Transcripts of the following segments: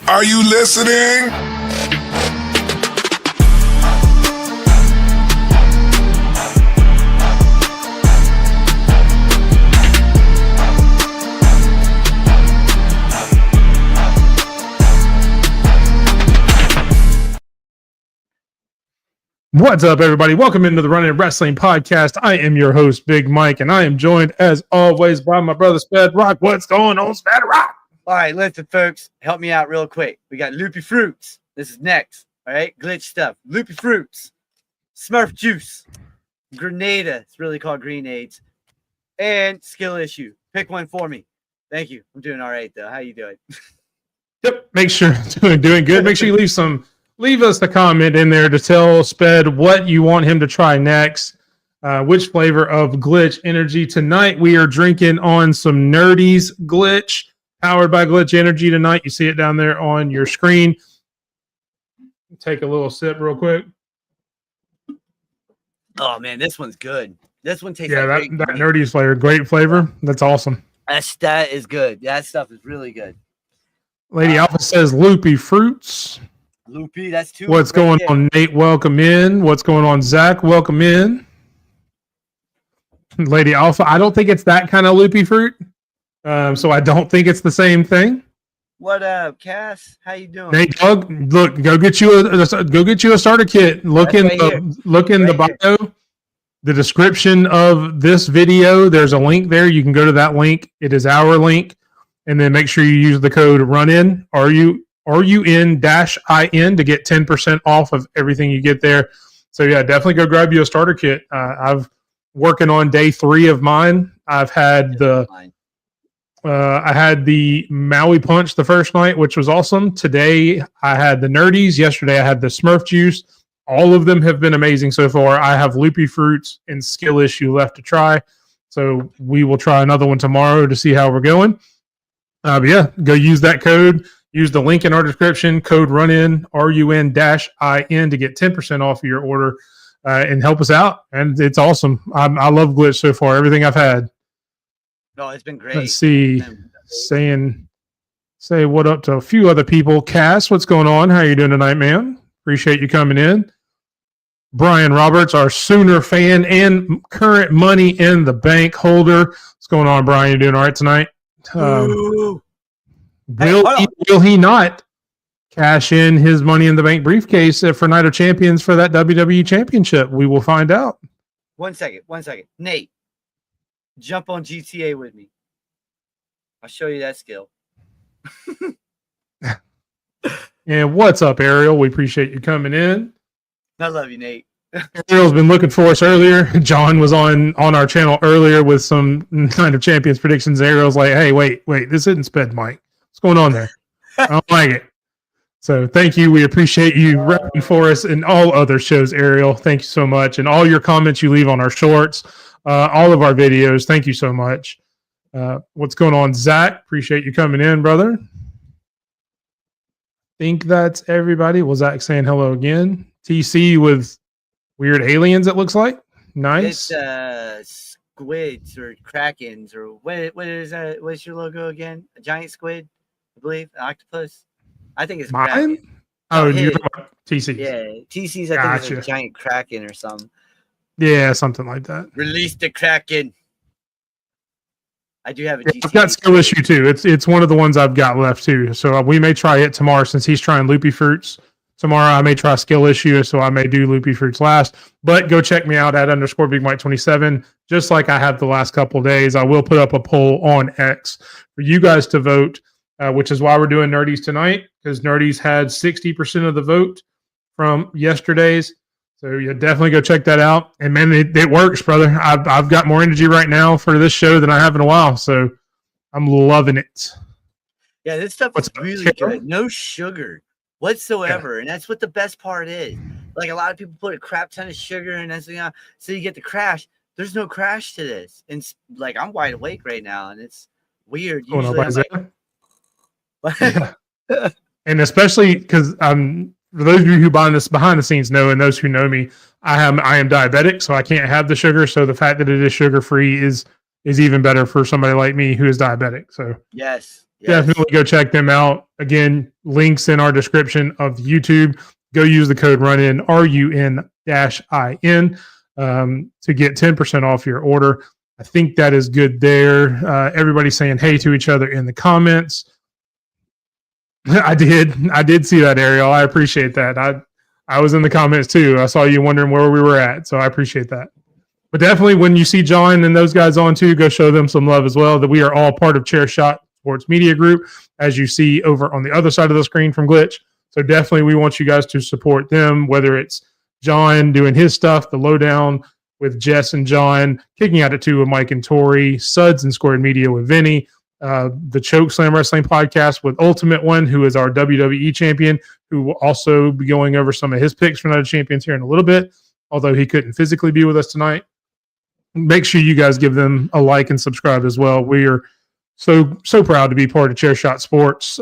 Are you listening? What's up, everybody? Welcome into the Running Wrestling Podcast. I am your host, Big Mike, and I am joined, as always, by my brother, Sp3d. What's going on, Sp3d? All right, listen, folks. Help me out real quick. We got Loopy Fruits. This is next. All right, glitch stuff. Loopy Fruits. Smurf Juice. Grenada. It's really called Grenades. And Skill Issue. Pick one for me. Thank you. I'm doing all right, though. How you doing? Yep, make sure doing good. Make sure you leave us a comment in there to tell Sped what you want him to try next, which flavor of Glitch Energy. Tonight we are drinking on some Nerdy's Glitch, powered by Glitch Energy tonight. You see it down there on your screen. Take a little sip real quick. Oh, man, this one's good. This one tastes that Nerdy's flavor. Great flavor. That's awesome. That is good. That stuff is really good. Lady Alpha says Loopy Fruits. Loopy, that's two. What's going on, Nate? Welcome in. What's going on, Zach? Welcome in. Lady Alpha, I don't think it's that kind of loopy fruit, so I don't think it's the same thing. What up, Cass? How you doing? Nate, Doug, look, go get you a starter kit. Look in the bio, the description of this video. There's a link there. You can go to that link. It is our link, and then make sure you use the code RUNIN. RUN-IN to get 10% off of everything you get there. So yeah, definitely go grab you a starter kit. I've working on day 3 of mine. I've had I had the Maui Punch the first night, which was awesome. Today I had the Nerdies. Yesterday I had the Smurf Juice. All of them have been amazing so far. I have Loopy Fruits and Skill Issue left to try. So we will try another one tomorrow to see how we're going. But yeah, go use that code. Use the link in our description, code RUNIN, RUN-IN to get 10% off of your order and help us out. And it's awesome. I love Glitch so far, everything I've had. No, it's been great. Let's see. Say what up to a few other people. Cass, what's going on? How are you doing tonight, man? Appreciate you coming in. Brian Roberts, our Sooner fan and current Money in the Bank holder. What's going on, Brian? You doing all right tonight? Will he not cash in his Money in the Bank briefcase for Night of Champions for that WWE Championship? We will find out. One second. Nate, jump on GTA with me. I'll show you that skill. And what's up, Ariel? We appreciate you coming in. I love you, Nate. Ariel's been looking for us earlier. John was on our channel earlier with some Night of Champions predictions. Ariel's like, hey, wait, this isn't Sped Mike. What's going on there? I don't like it. So thank you. We appreciate you repping for us in all other shows, Ariel. Thank you so much. And all your comments you leave on our shorts, all of our videos. Thank you so much. What's going on, Zach? Appreciate you coming in, brother. Think that's everybody. Was Zach saying hello again? TC with weird aliens, it looks like. Nice. It's squids or krakens or what is that? What's your logo again? A giant squid, I believe. An octopus. I think it's mine. Kraken. Oh, you're talking about TC. Yeah, TC's. I think it's a giant kraken or something. Yeah, something like that. Release the kraken. I do have a TC. I've got Skill Issue too. It's one of the ones I've got left too. So we may try it tomorrow since he's trying Loopy Fruits. Tomorrow I may try Skill Issue, so I may do Loopy Fruits last. But go check me out at _BigMike27. Just like I have the last couple of days, I will put up a poll on X for you guys to vote, which is why we're doing Nerdies tonight, because Nerdies had 60% of the vote from yesterday's. So yeah, definitely go check that out. And man, it works, brother. I've got more energy right now for this show than I have in a while. So I'm loving it. Yeah, this stuff is really good. No sugar whatsoever. Yeah. And that's what the best part is. Like a lot of people put a crap ton of sugar in this, so you get the crash. There's no crash to this. And like I'm wide awake right now, and it's weird. Usually yeah. And especially because for those of you who buy this behind the scenes know, and those who know me, I am diabetic, so I can't have the sugar. So the fact that it is sugar free is even better for somebody like me who is diabetic. So yes, Definitely go check them out. Again, links in our description of YouTube. Go use the code RUNIN, RUN-IN, to get 10% off your order. I think that is good there. Everybody's saying hey to each other in the comments. I did see that, Ariel. I appreciate that. I was in the comments too. I saw you wondering where we were at, so I appreciate that. But definitely when you see John and those guys on too, go show them some love as well. That we are all part of Chairshot Sports Media Group, as you see over on the other side of the screen from Glitch. So definitely we want you guys to support them, whether it's John doing his stuff, the lowdown with Jess and John, Kicking Out at 2 with Mike and Tori, Suds and Squared Media with Vinny, the Choke Slam Wrestling Podcast with Ultimate One, who is our WWE champion, who will also be going over some of his picks for Night of Champions here in a little bit, although he couldn't physically be with us tonight. Make sure you guys give them a like and subscribe as well. We are so proud to be part of Chairshot Sports,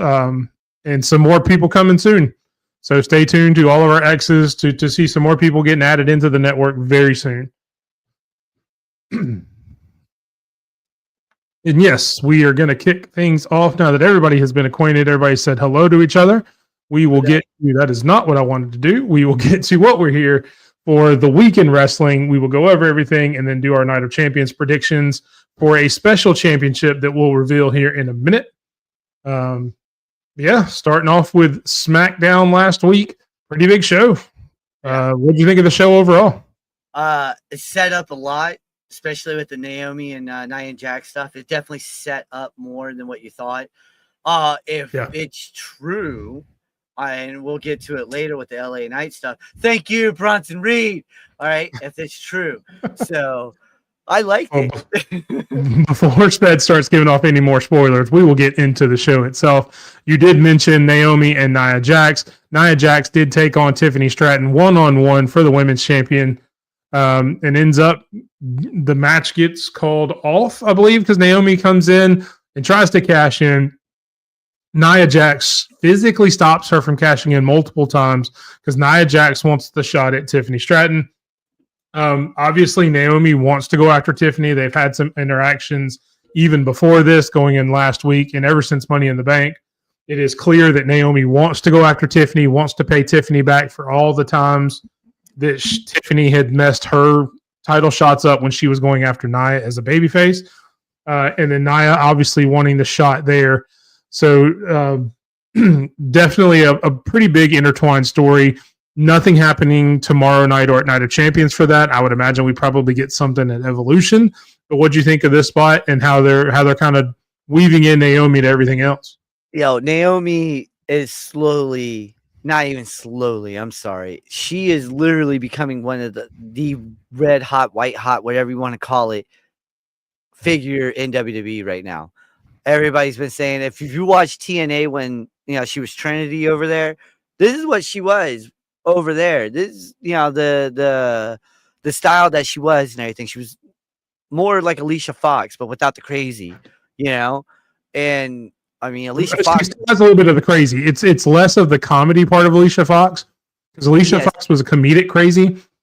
and some more people coming soon. So stay tuned to all of our X's to see some more people getting added into the network very soon. And yes, we are going to kick things off now that everybody has been acquainted. Everybody said hello to each other. We will get to, that is not what I wanted to do. We will get to what we're here for, the weekend wrestling. We will go over everything and then do our Night of Champions predictions for a special championship that we'll reveal here in a minute. Starting off with SmackDown last week. Pretty big show. What do you think of the show overall? It set up a lot, especially with the Naomi and Nia Jax stuff. It definitely set up more than what you thought. If it's true, and we'll get to it later with the LA Knight stuff. Thank you, Bronson Reed. All right, if it's true. So I like it. Before Sped starts giving off any more spoilers, we will get into the show itself. You did mention Naomi and Nia Jax. Nia Jax did take on Tiffany Stratton one-on-one for the women's champion, and ends up, the match gets called off, I believe, because Naomi comes in and tries to cash in. Nia Jax physically stops her from cashing in multiple times because Nia Jax wants the shot at Tiffany Stratton. Obviously, Naomi wants to go after Tiffany. They've had some interactions even before this, going in last week, and ever since Money in the Bank. It is clear that Naomi wants to go after Tiffany, wants to pay Tiffany back for all the times that Tiffany had messed her title shots up when she was going after Nia as a babyface. And then Nia obviously wanting the shot there. So definitely a pretty big intertwined story. Nothing happening tomorrow night or at Night of Champions for that. I would imagine we probably get something at Evolution. But what do you think of this spot and how they're kind of weaving in Naomi to everything else? Naomi is slowly, not even slowly, I'm sorry. She is literally becoming one of the red hot, white hot, whatever you want to call it, figure in WWE right now. Everybody's been saying, if you watch TNA when she was Trinity over there, this is what she was over there. This is the style that she was and everything. She was more like Alicia Fox, but without the crazy, And I mean, Alicia Fox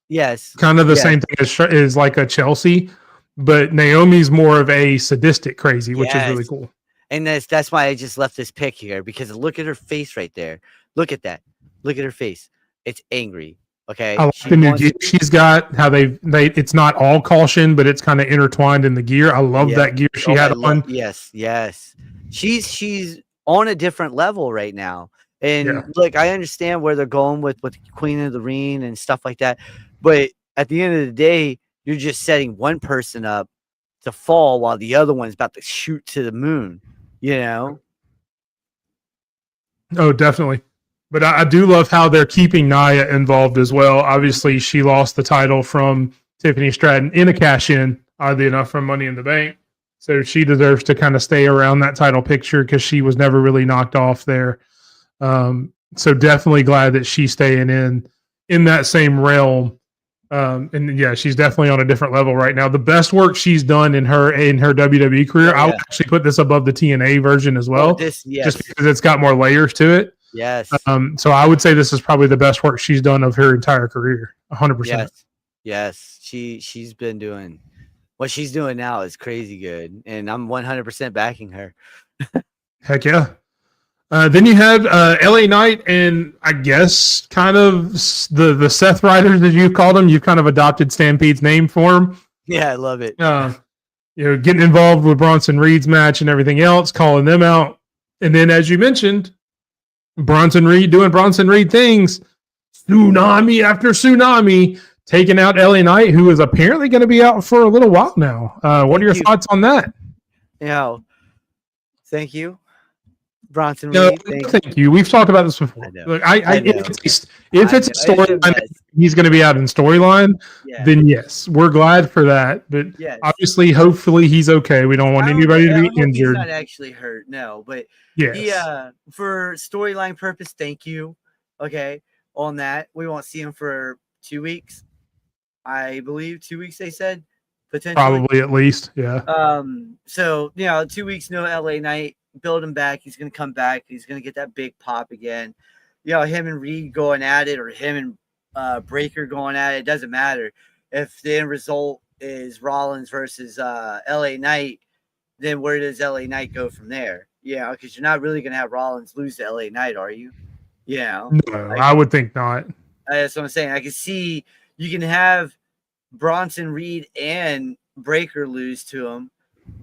Yes, kind of the same thing as like a Chelsea. But Naomi's more of a sadistic crazy, which is really cool. And that's why I just left this pick here, because look at her face right there. Look at that. Look at her face. It's angry. Okay. I like the new gear she's got. How they it's not all caution, but it's kind of intertwined in the gear. I love that gear she had on. Yes. She's on a different level right now. And look, I understand where they're going with Queen of the Ring and stuff like that. But at the end of the day, you're just setting one person up to fall while the other one's about to shoot to the moon, Oh, definitely. But I do love how they're keeping Nia involved as well. Obviously, she lost the title from Tiffany Stratton in a cash-in, oddly enough, from Money in the Bank. So she deserves to kind of stay around that title picture because she was never really knocked off there. So definitely glad that she's staying in that same realm. And she's definitely on a different level right now. The best work she's done in her WWE career, I would actually put this above the TNA version as well, just because it's got more layers to it. Yes. So I would say this is probably the best work she's done of her entire career. 100%. Yes. She's been doing what she's doing now is crazy good, and I'm 100% backing her. Heck yeah. Then you had LA Knight and I guess kind of the Seth Riders, as you've called them. You've kind of adopted Stampede's name for them. Yeah, I love it. Getting involved with Bronson Reed's match and everything else, calling them out. And then, as you mentioned, Bronson Reed doing Bronson Reed things. Tsunami after tsunami, taking out LA Knight, who is apparently going to be out for a little while now. What are your thoughts on that? Thank you. Bronson Reed. Thank you. We've talked about this before. Look, if it's a storyline, he's going to be out in storyline. Then yes, we're glad for that. But obviously, hopefully, he's okay. We don't want anybody to be injured. He's not actually hurt, no. But for storyline purpose, thank you. Okay, on that, we won't see him for 2 weeks. I believe 2 weeks. They said potentially, probably at least, yeah. So 2 weeks, no LA Knight. Build him back. He's going to come back. He's going to get that big pop again. Him and Reed going at it, or him and Breaker going at it. It doesn't matter. If the end result is Rollins versus LA Knight, then where does LA Knight go from there? Because you're not really going to have Rollins lose to LA Knight, are you? No, I would think not. That's what I'm saying. I can see you can have Bronson Reed and Breaker lose to him,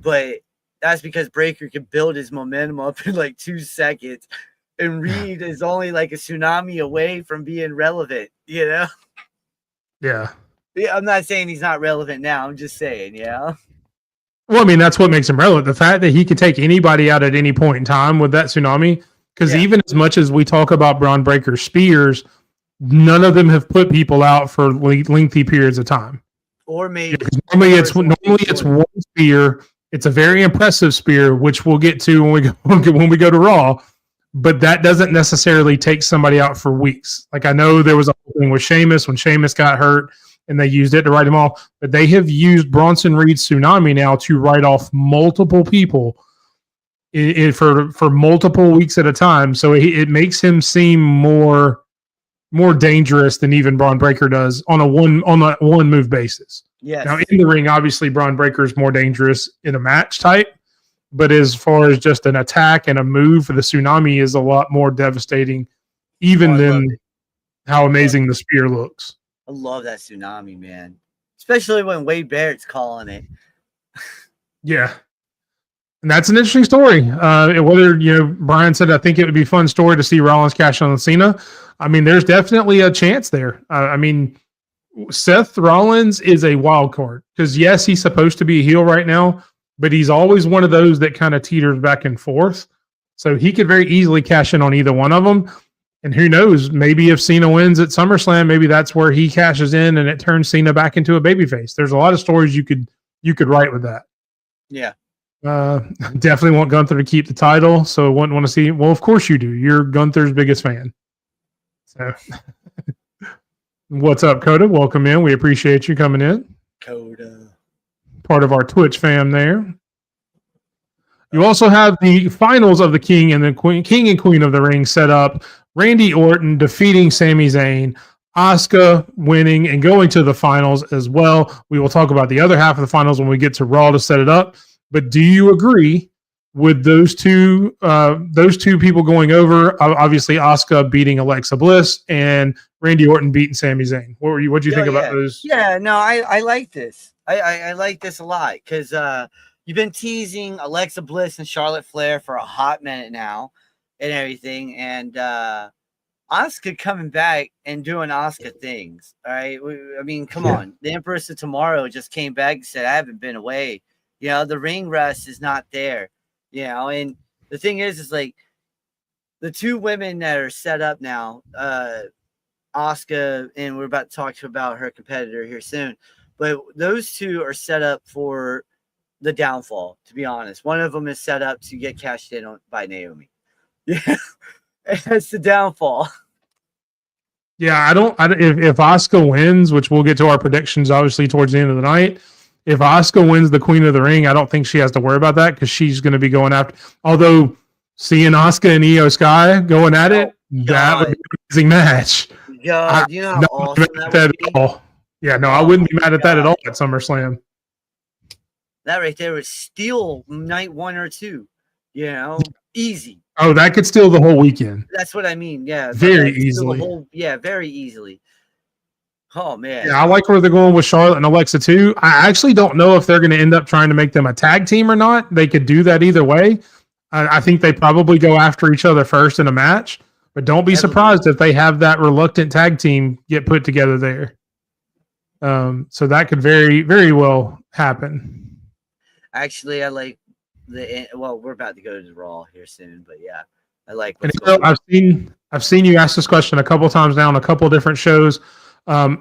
but that's because Breaker can build his momentum up in like 2 seconds, and Reed is only like a tsunami away from being relevant, Yeah. I'm not saying he's not relevant now. I'm just saying, Well, I mean, that's what makes him relevant. The fact that he could take anybody out at any point in time with that tsunami, because even as much as we talk about Braun Breaker's spears, none of them have put people out for lengthy periods of time. Or maybe normally it's one spear. It's a very impressive spear, which we'll get to when we go to Raw, but that doesn't necessarily take somebody out for weeks. Like I know there was a whole thing with Sheamus when Sheamus got hurt and they used it to write him off, but they have used Bronson Reed's tsunami now to write off multiple people for multiple weeks at a time. So it makes him seem more dangerous than even Braun Breaker does on a one move basis. Yes. Now in the ring, obviously Braun Breaker is more dangerous in a match type, but as far as just an attack and a move, the tsunami is a lot more devastating, even than how amazing the spear looks. I love that tsunami, man. Especially when Wade Barrett's calling it. Yeah. And that's an interesting story. Whether, Brian said, I think it would be a fun story to see Rollins cash on Cena. I mean, there's definitely a chance there. Seth Rollins is a wild card because, yes, he's supposed to be a heel right now, but he's always one of those that kind of teeters back and forth. So he could very easily cash in on either one of them. And who knows, maybe if Cena wins at SummerSlam, maybe that's where he cashes in and it turns Cena back into a babyface. There's a lot of stories you could write with that. Yeah. Definitely want Gunther to keep the title. So wouldn't want to see. Well, of course you do. You're Gunther's biggest fan. So what's up, Coda? Welcome in. We appreciate you coming in. Coda. Part of our Twitch fam there. You also have the finals of the King and Queen of the Ring set up. Randy Orton defeating Sami Zayn, Asuka winning and going to the finals as well. We will talk about the other half of the finals when we get to Raw to set it up. But do you agree with those two people going over? Obviously, Asuka beating Alexa Bliss and Randy Orton beating Sami Zayn. What do you think about those? Yeah, no, I like this. I like this a lot because you've been teasing Alexa Bliss and Charlotte Flair for a hot minute now and everything. And Asuka coming back and doing Asuka things. All right. I mean, come on. The Empress of Tomorrow just came back and said, I haven't been away. The ring rust is not there. And the thing is like the two women that are set up now, Asuka, and we're about to talk about her competitor here soon. But those two are set up for the downfall, to be honest. One of them is set up to get cashed in on by Naomi. Yeah, that's the downfall. Yeah, if Asuka wins, which we'll get to our predictions obviously towards the end of the night. If Asuka wins the Queen of the Ring, I don't think she has to worry about that because she's going to be going after. Although seeing Asuka and Io Sky going at it, that would be an amazing match. God, how awesome that would be? Yeah, no, I wouldn't be mad at that at all at SummerSlam. That right there was steal night 1 or 2. Easy. Oh, that could steal the whole weekend. That's what I mean. Yeah, very easily. Very easily. Oh man. Yeah, I like where they're going with Charlotte and Alexa too. I actually don't know if they're going to end up trying to make them a tag team or not. They could do that either way. I think they probably go after each other first in a match, but don't be surprised if they have that reluctant tag team get put together there. So that could very, very well happen. Actually, I like we're about to go to Raw here soon, but yeah, I like. I've seen you ask this question a couple times now on a couple different shows. My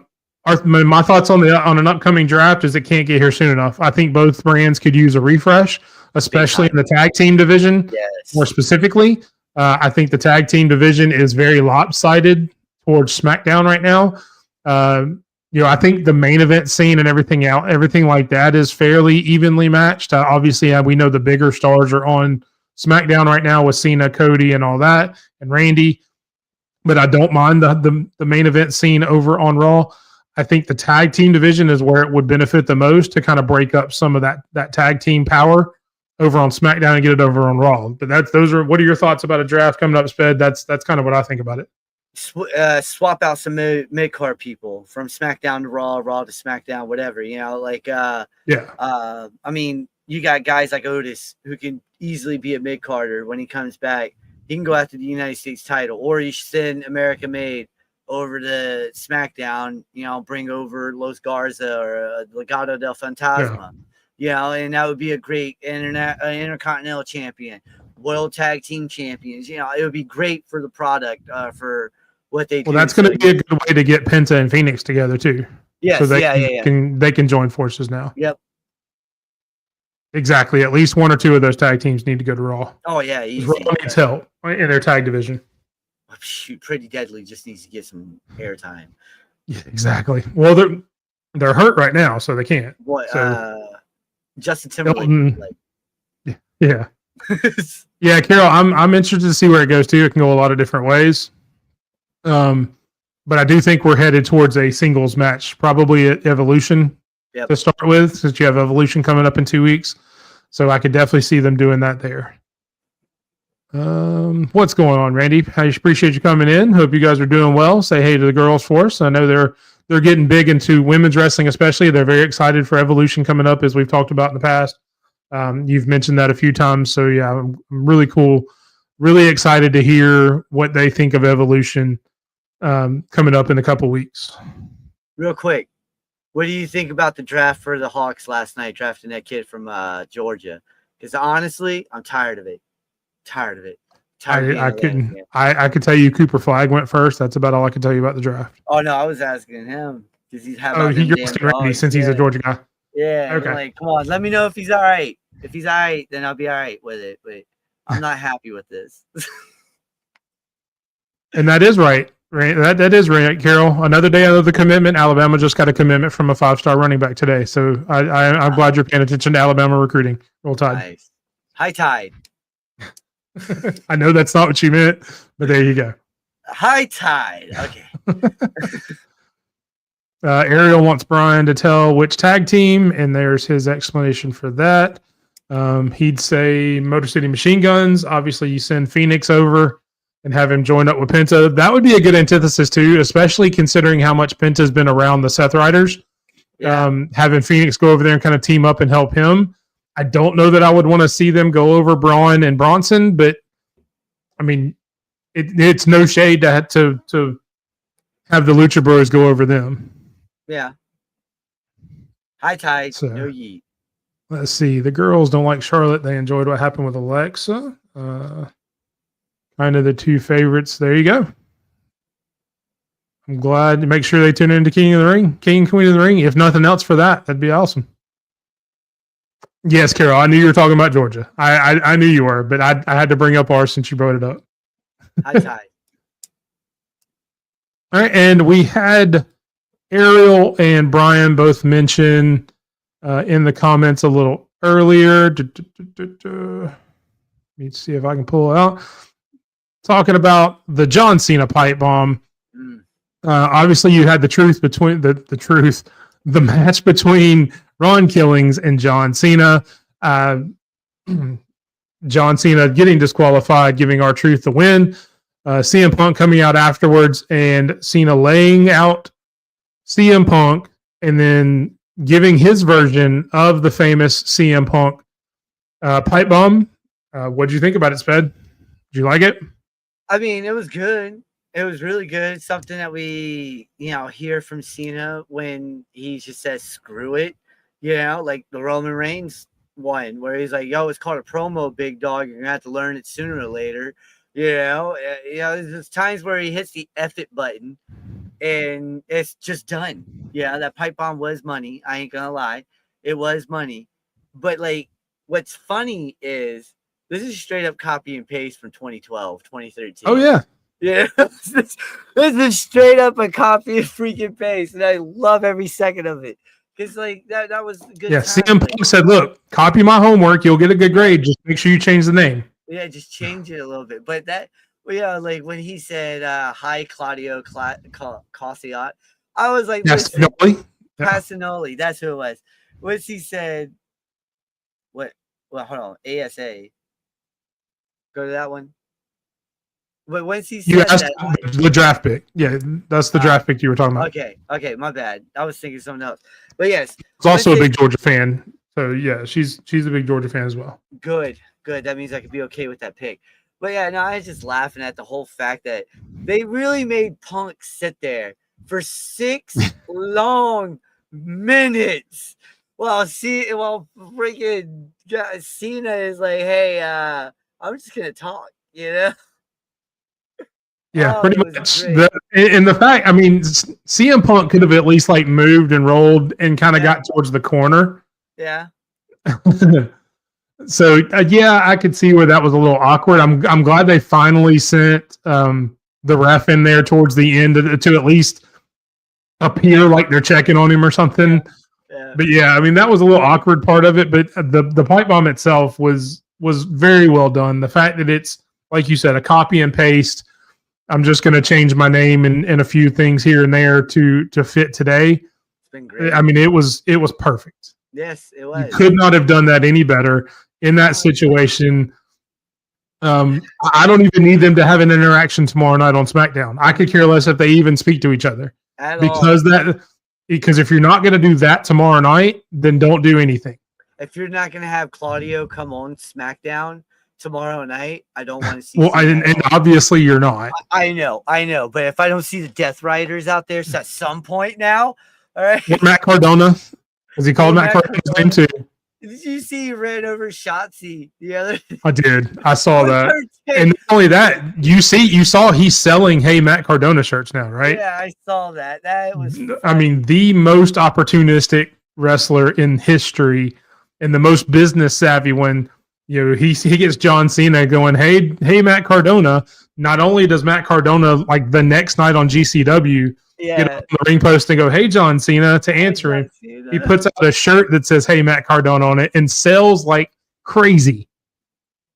thoughts on an upcoming draft is it can't get here soon enough. I think both brands could use a refresh, especially in the tag team division. Yes. More specifically, I think the tag team division is very lopsided towards SmackDown right now. I think the main event scene and everything like that is fairly evenly matched. Obviously, we know the bigger stars are on SmackDown right now with Cena, Cody, and all that, and Randy. But I don't mind the main event scene over on Raw. I think the tag team division is where it would benefit the most to kind of break up some of that tag team power over on SmackDown and get it over on Raw. But what are your thoughts about a draft coming up, Sped? That's kind of what I think about it. Swap out some mid-card people from SmackDown to Raw, Raw to SmackDown, whatever, I mean, you got guys like Otis who can easily be a mid-carder when he comes back. He can go after the United States title, or you should send America Made over to SmackDown, bring over Los Garza or Legado del Fantasma, and that would be a great intercontinental champion, world tag team champions. It would be great for the product, for what they do. Well, that's going to be a good way to get Penta and Phoenix together too. Yes, so they can join forces now. Yep. Exactly. At least one or two of those tag teams need to go to Raw. Oh yeah, easy. Raw needs help in their tag division. Shoot, Pretty Deadly just needs to get some airtime. Yeah, exactly. Well, they're hurt right now, so they can't. What? So, Justin Timberlake. Yeah. Yeah, Carol, I'm interested to see where it goes too. It can go a lot of different ways. But I do think we're headed towards a singles match, probably at Evolution to start with, since you have Evolution coming up in 2 weeks. So I could definitely see them doing that there. What's going on, Randy? I appreciate you coming in. Hope you guys are doing well. Say hey to the girls for us. I know they're getting big into women's wrestling, especially. They're very excited for Evolution coming up, as we've talked about in the past. You've mentioned that a few times. So yeah, I'm really cool. Really excited to hear what they think of Evolution coming up in a couple weeks. Real quick, what do you think about the draft for the Hawks last night, drafting that kid from Georgia? Because honestly, I'm tired of it. I could tell you Cooper Flagg went first. That's about all I can tell you about the draft. Oh no, I was asking him because he's you're asking Randy since he's a Georgia guy. Yeah. Okay. Like, come on, let me know if he's all right. If he's all right, then I'll be all right with it. But I'm not happy with this. And that is right. That is right, Carol. Another day of the commitment. Alabama just got a commitment from a 5-star running back today. So I'm glad you're paying attention to Alabama recruiting. Roll Tide. Nice. High Tide. I know that's not what you meant, but there you go. High Tide. Okay. Ariel wants Brian to tell which tag team, and there's his explanation for that. He'd say Motor City Machine Guns. Obviously, you send Phoenix over and have him join up with Penta. That would be a good antithesis too, especially considering how much Penta's been around the Seth Riders. Yeah. Having Phoenix go over there and kind of team up and help him. I don't know that I would want to see them go over Braun and Bronson, but I mean, it's no shade to have the Lucha Bros go over them. Yeah. High Tide, so, no yeet. Let's see. The girls don't like Charlotte. They enjoyed what happened with Alexa. Kind of the two favorites. There you go. I'm glad to make sure they tune into King and Queen of the Ring. If nothing else for that, that'd be awesome. Yes, Carol, I knew you were talking about Georgia. I knew you were, but I had to bring up ours since you brought it up. High Tide. All right, and we had Ariel and Brian both mention in the comments a little earlier. Let me see if I can pull it out. Talking about the John Cena pipe bomb. Obviously, you had the truth between the match between Ron Killings and John Cena. John Cena getting disqualified, giving R-Truth the win. CM Punk coming out afterwards and Cena laying out CM Punk and then giving his version of the famous CM Punk pipe bomb. What did you think about it, Sped? Did you like it? I mean, it was good. It was really good. Something that we, hear from Cena when he just says, screw it. Like the Roman Reigns one where he's like, yo, it's called a promo, big dog. You're going to have to learn it sooner or later. There's times where he hits the F it button and it's just done. Yeah, that pipe bomb was money. I ain't going to lie. It was money. But, like, what's funny is this is straight up copy and paste from 2012, 2013. Oh, yeah. Yeah, this is straight up a copy and freaking paste, and I love every second of it. Because, like, that was a good. Yeah, time. CM Punk said, look, copy my homework. You'll get a good grade. Just make sure you change the name. Yeah, just change it a little bit. But like when he said, hi, Claudio Cossiot, I was like, Passanoli, that's who it was. Once he said, what? Well, hold on, ASA. Go to that one. But once he said you asked that, the draft pick. Yeah, that's the draft pick you were talking about. Okay, my bad. I was thinking something else. But yes. He's also a big Georgia fan. So yeah, she's a big Georgia fan as well. Good. That means I could be okay with that pick. But yeah, no, I was just laughing at the whole fact that they really made Punk sit there for 6 long minutes. Freaking Cena is like, hey, I'm just gonna talk, Yeah, pretty much. The fact, I mean, CM Punk could have at least like moved and rolled and kind of got towards the corner. Yeah. So I could see where that was a little awkward. I'm glad they finally sent the ref in there towards the end to at least appear like they're checking on him or something. Yeah. But yeah, I mean that was a little awkward part of it. But the pipe bomb itself was very well done. The fact that it's like you said, a copy and paste. I'm just going to change my name and a few things here and there to fit today. It's been great. I mean, it was perfect. Yes, it was. You could not have done that any better in that situation. I don't even need them to have an interaction tomorrow night on SmackDown. I could care less if they even speak to each other. Because if you're not going to do that tomorrow night, then don't do anything. If you're not going to have Claudio come on SmackDown tomorrow night, I don't want to see. Well, and obviously you're not. I know. But if I don't see the Death Riders out there at some point now, all right. What, Matt Cardona? Is he called Matt Cardona's name too? Did you see he ran over Shotzi the other? I did. I saw that. And not only that, you saw he's selling Hey Matt Cardona shirts now, right? Yeah, I saw that. That was funny. I mean, the most opportunistic wrestler in history and the most business savvy one. He gets John Cena going, hey Matt Cardona. Not only does Matt Cardona like the next night on GCW get on the ring post and go, hey John Cena, to answer him, he puts out a shirt that says hey Matt Cardona on it and sells like crazy.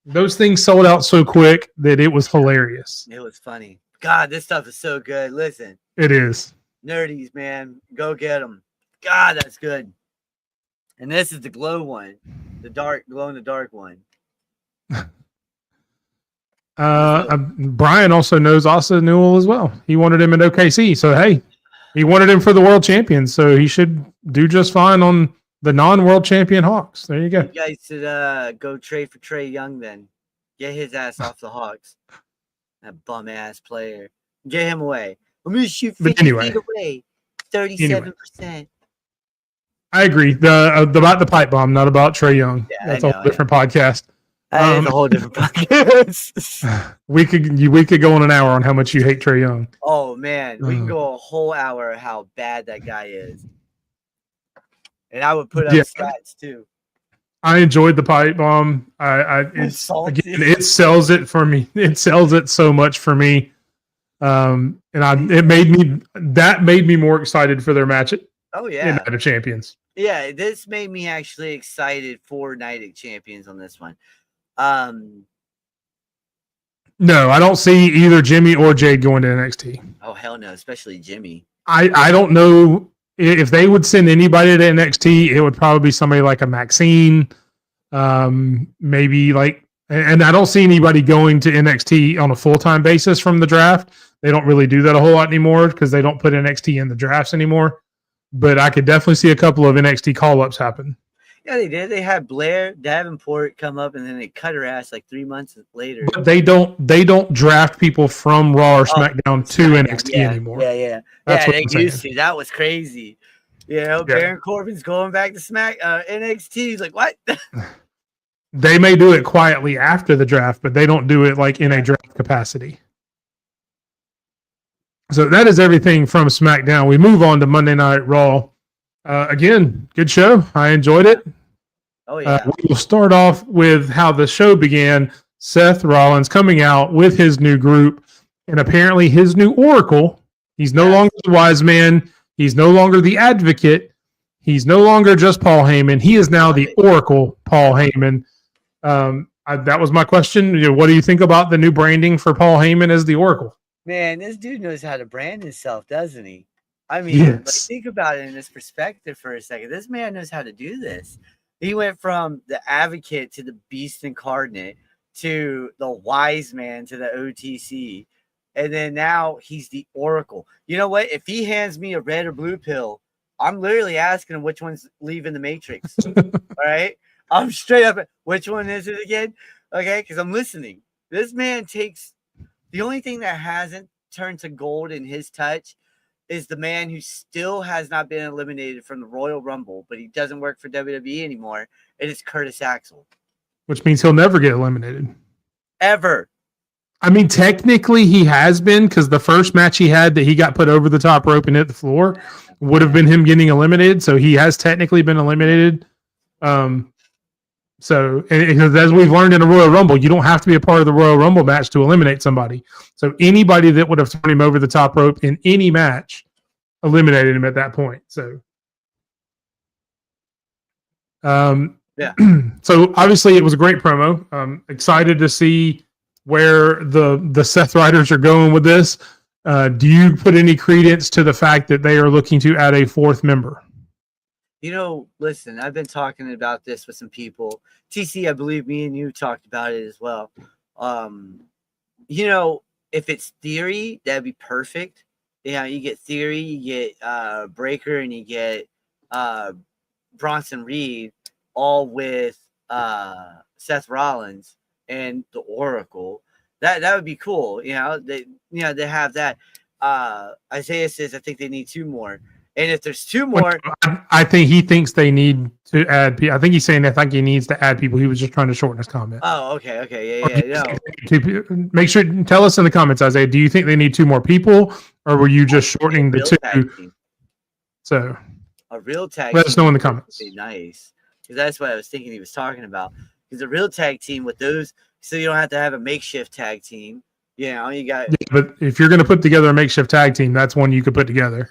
Those things sold out so quick that it was hilarious. It was funny. God, this stuff is so good. Listen, it is. Nerdies, man, go get them. God, that's good. And this is the glow one. The glow in the dark one. Brian also knows Asa Newell as well. He wanted him at OKC. So, hey, he wanted him for the world champion. So he should do just fine on the non-world champion Hawks. There you go. You guys should go trade for Trae Young then. Get his ass off the Hawks. That bum-ass player. Get him away. Let me shoot 50 feet away. 37%. I agree. About the pipe bomb, not about Trae Young. Yeah, that's a whole different podcast. That is a whole different podcast. we could go on an hour on how much you hate Trae Young. Oh man, we can go a whole hour how bad that guy is. And I would put up stats too. I enjoyed the pipe bomb. It sells it for me. It sells it so much for me. It made me more excited for their match. Night of Champions. Yeah, this made me actually excited for Night of Champions on this one. No, I don't see either Jimmy or Jade going to NXT. Oh hell no, especially Jimmy. I don't know if they would send anybody to NXT. It would probably be somebody like a Maxine, maybe like And I don't see anybody going to NXT on a full-time basis from the draft. They don't really do that a whole lot anymore because they don't put NXT in the drafts anymore. But I could definitely see a couple of NXT call-ups happen. Yeah, they did. They had Blair Davenport come up, and then they cut her ass like 3 months later. But they don't draft people from Raw or SmackDown to NXT anymore. Yeah. That's what they I'm saying. used to. That was crazy. Baron Corbin's going back to NXT. He's like, what? They may do it quietly after the draft, but they don't do it like in a draft capacity. So that is everything from SmackDown. We move on to Monday Night Raw. Again, good show. I enjoyed it. Oh, yeah. We will start off with how the show began. Seth Rollins coming out with his new group and apparently his new Oracle. He's no longer the wise man. He's no longer the advocate. He's no longer just Paul Heyman. He is now the Oracle Paul Heyman. That was my question. What do you think about the new branding for Paul Heyman as the Oracle? Man, this dude knows how to brand himself, doesn't he? I mean, think about it in this perspective for a second. This man knows how to do this. He went from the advocate to the beast incarnate to the wise man to the OTC. And then now he's the Oracle. You know what? If he hands me a red or blue pill, I'm literally asking him which one's leaving the Matrix. All right? I'm straight up. Which one is it again? Okay? Because I'm listening. This man takes the only thing that hasn't turned to gold in his touch is the man who still has not been eliminated from the Royal Rumble, but he doesn't work for WWE anymore. It is Curtis Axel. Which means he'll never get eliminated. Ever. I mean, technically he has been, because the first match he had that he got put over the top rope and hit the floor would have been him getting eliminated. So he has technically been eliminated. So, and as we've learned in a Royal Rumble, you don't have to be a part of the Royal Rumble match to eliminate somebody. So anybody that would have thrown him over the top rope in any match eliminated him at that point. So, so obviously it was a great promo. Excited to see where the Seth Riders are going with this. Do you put any credence to the fact that they are looking to add a fourth member? Listen, I've been talking about this with some people. TC, I believe me and you talked about it as well. If it's Theory, that'd be perfect. You get Theory, you get Breaker, and you get Bronson Reed, all with Seth Rollins and the Oracle. That would be cool. They have that. Isaiah says I think they need two more. And if there's two more, I think he thinks they need to add people. I think he's saying I think he needs to add people. He was just trying to shorten his comment. Oh, okay. Yeah. Make sure, tell us in the comments, Isaiah, do you think they need two more people, or were you just shortening the two? So a real tag let us know in the comments. Would be nice, because that's what I was thinking he was talking about. Because a real tag team with those, so you don't have to have a makeshift tag team. You got. Yeah, but if you're going to put together a makeshift tag team, that's one you could put together.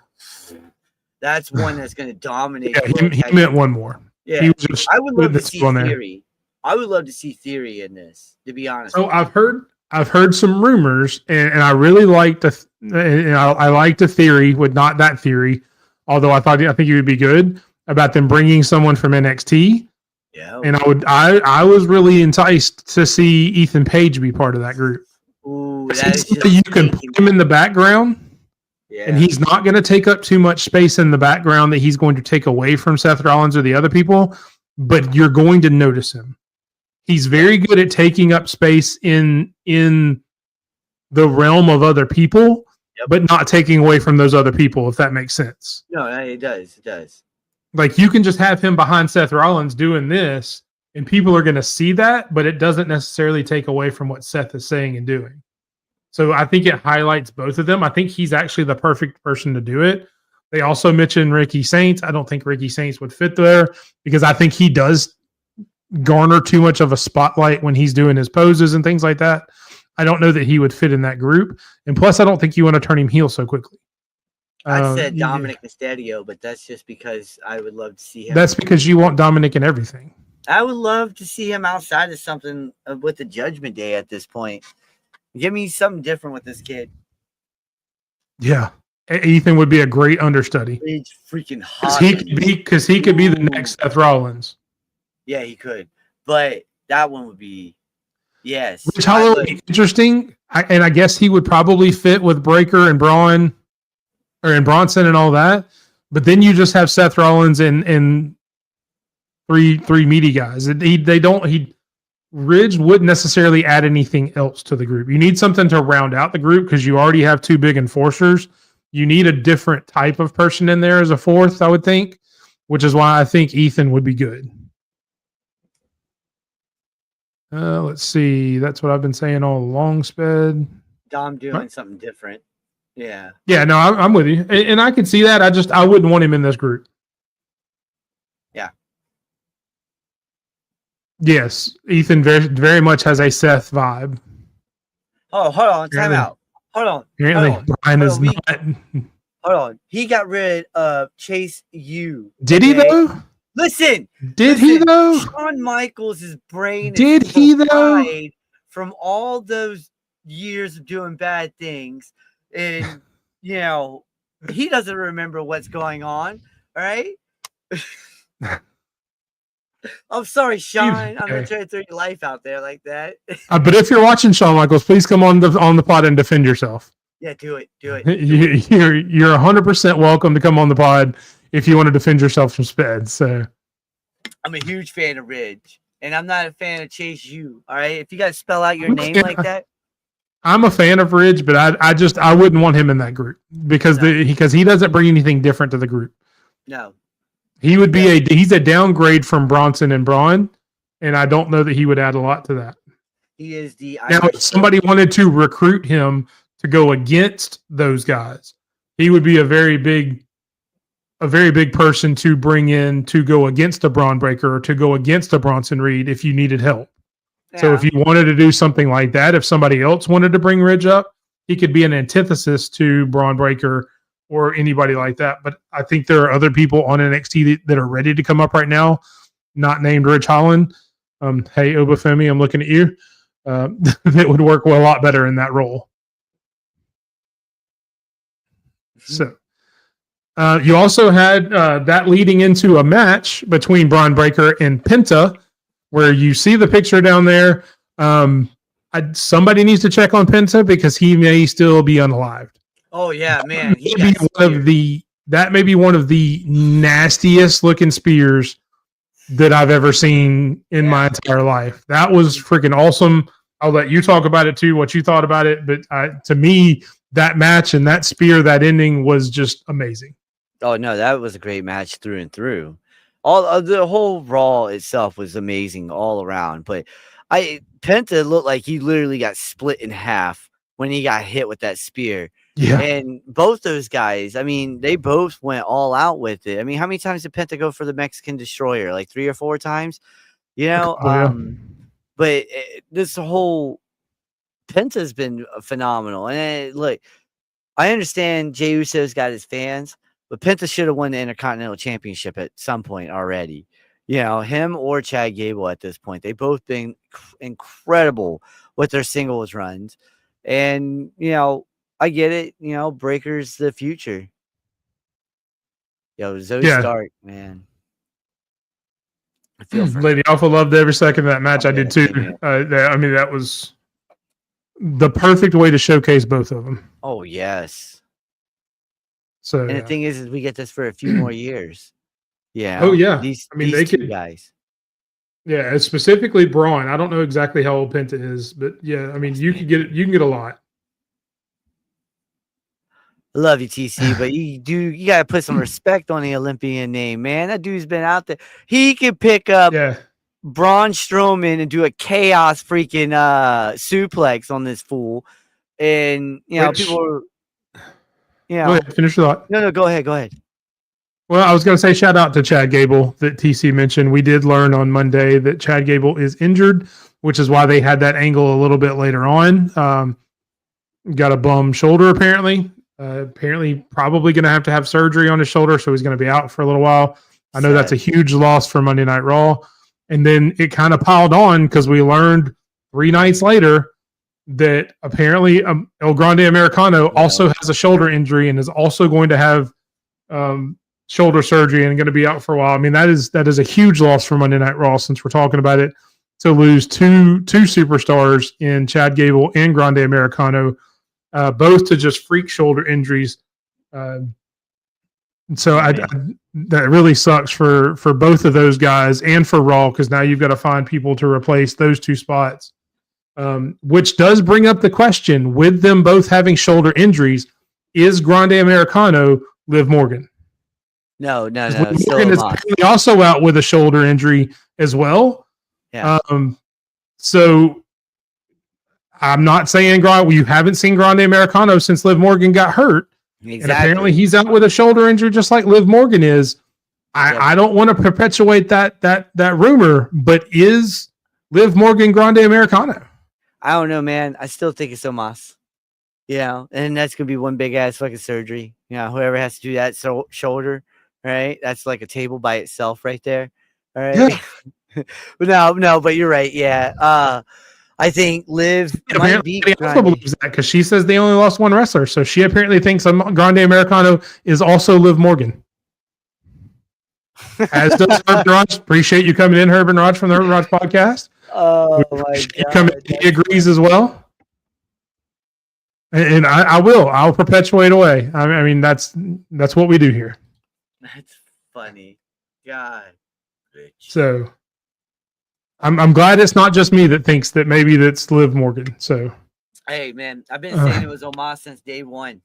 That's one that's going to dominate. Yeah, he meant one more. Yeah, I would love to see Theory. I would love to see Theory in this, to be honest. So I've heard some rumors, and I really like I like the theory, with not that theory, although I think it would be good about them bringing someone from NXT. Yeah, and I was really enticed to see Ethan Page be part of that group. Ooh, you can put him in the background. Yeah. And he's not going to take up too much space in the background that he's going to take away from Seth Rollins or the other people, but you're going to notice him. He's very good at taking up space in the realm of other people, but not taking away from those other people, if that makes sense. No, it does. It does. Like, you can just have him behind Seth Rollins doing this, and people are going to see that, but it doesn't necessarily take away from what Seth is saying and doing. So I think it highlights both of them. I think he's actually the perfect person to do it. They also mentioned Ricky Saints. I don't think Ricky Saints would fit there, because I think he does garner too much of a spotlight when he's doing his poses and things like that. I don't know that he would fit in that group. And plus, I don't think you want to turn him heel so quickly. I said Dominic Mysterio, but that's just because I would love to see him. That's because you want Dominic in everything. I would love to see him outside of something with the Judgment Day at this point. Give me something different with this kid. Yeah. Ethan would be a great understudy. He's freaking hot. Because he could be the next Seth Rollins. Yeah, he could. But that one would be... Yes. Rich Holloway, interesting. And I guess he would probably fit with Breaker and Braun and Bronson and all that. But then you just have Seth Rollins and three meaty guys. Ridge wouldn't necessarily add anything else to the group. You need something to round out the group because you already have two big enforcers. You need a different type of person in there as a fourth, I would think, which is why I think Ethan would be good. Let's see. That's what I've been saying all along, Sped. Dom doing something different. Yeah. Yeah, no, I'm with you. And I can see that. I wouldn't want him in this group. Yeah. Yes. Ethan very, very much has a Seth vibe. Oh, hold on. Time out. Hold on. Brian is not. Hold on. He got rid of Chase U. Did he though? Listen. Did he though? Shawn Michaels' brain did is he though? From all those years of doing bad things, and you know he doesn't remember what's going on. All right. I'm sorry, Sean. I'm not trying to throw your life out there like that. But if you're watching Shawn Michaels, please come on the pod and defend yourself. Yeah, do it. You're 100% welcome to come on the pod if you want to defend yourself from Sped. So I'm a huge fan of Ridge, and I'm not a fan of Chase U. All right, if you guys spell out your name like that. I'm a fan of Ridge, but I wouldn't want him in that group because he doesn't bring anything different to the group. No. He would be he's a downgrade from Bronson and Braun, and I don't know that he would add a lot to that. He is the now. If somebody wanted to recruit him to go against those guys, he would be a very big person to bring in to go against a Braun Breaker or to go against a Bronson Reed if you needed help. Yeah. So if you wanted to do something like that, if somebody else wanted to bring Ridge up, he could be an antithesis to Braun Breaker or anybody like that. But I think there are other people on NXT that are ready to come up right now, not named Ridge Holland. Hey, Obafemi, I'm looking at you. That would work a lot better in that role. So you also had that leading into a match between Braun Breaker and Penta, where you see the picture down there. Somebody needs to check on Penta because he may still be unalived. Oh yeah, man. That may be one of the nastiest looking spears that I've ever seen in my entire life. That was freaking awesome. I'll let you talk about it too, what you thought about it. But to me, that match and that spear, that ending was just amazing. Oh no, that was a great match through and through. All of the whole Raw itself was amazing all around. But Penta looked like he literally got split in half when he got hit with that spear. Yeah. And both those guys, I mean, they both went all out with it. I mean, how many times did Penta go for the Mexican Destroyer? Like 3 or 4 times? You know? But this whole Penta's been phenomenal. And look, I understand Jey Uso's got his fans, but Penta should have won the Intercontinental Championship at some point already. You know, him or Chad Gable at this point. They've both been incredible with their singles runs. And, you know, I get it. You know, Breaker's the future. Yo, Zoe Stark, man. I feel for Lady Alpha loved every second of that match. I did too. I mean, that was the perfect way to showcase both of them. Oh, yes. So, and the thing is we get this for a few more years. Yeah. Oh, yeah. These they two guys. Yeah, specifically Braun. I don't know exactly how old Penta is, but yeah, I mean, you can get a lot. I love you, TC, but you gotta put some respect on the Olympian name, man. That dude's been out there. He could pick up Braun Strowman and do a chaos freaking suplex on this fool. And you know, people are, you know, go ahead, finish your thought. No, go ahead. Well, I was going to say shout out to Chad Gable that TC mentioned. We did learn on Monday that Chad Gable is injured, which is why they had that angle a little bit later on. Got a bum shoulder apparently. Probably going to have surgery on his shoulder, so he's going to be out for a little while. I know that's a huge loss for Monday Night Raw. And then it kind of piled on because we learned 3 nights later that apparently El Grande Americano also has a shoulder injury and is also going to have shoulder surgery and going to be out for a while. I mean, that is a huge loss for Monday Night Raw since we're talking about it. to lose two superstars in Chad Gable and Grande Americano, both to just freak shoulder injuries. So that really sucks for both of those guys and for Raw, because now you've got to find people to replace those two spots, which does bring up the question, with them both having shoulder injuries, is Grande Americano Liv Morgan? No. Liv Morgan is apparently also out with a shoulder injury as well. Yeah. So I'm not saying you haven't seen Grande Americano since Liv Morgan got hurt. Exactly. And apparently he's out with a shoulder injury just like Liv Morgan is. I don't want to perpetuate that rumor, but is Liv Morgan Grande Americano? I don't know, man. I still think it's Omos. And that's gonna be one big ass fucking surgery. Whoever has to do that shoulder, right? That's like a table by itself right there. All right. Yeah. no, but you're right. Yeah. I think Liv might be also believes that, because she says they only lost one wrestler, so she apparently thinks Grande Americano is also Liv Morgan. As does Herb Raj. Appreciate you coming in, Herb and Raj, from the Herb Raj podcast. Oh my God! He agrees as well, and I'll perpetuate away. I mean, that's what we do here. That's funny, God. So. I'm glad it's not just me that thinks that maybe that's Liv Morgan. So, hey man, I've been saying it was Omos since day one.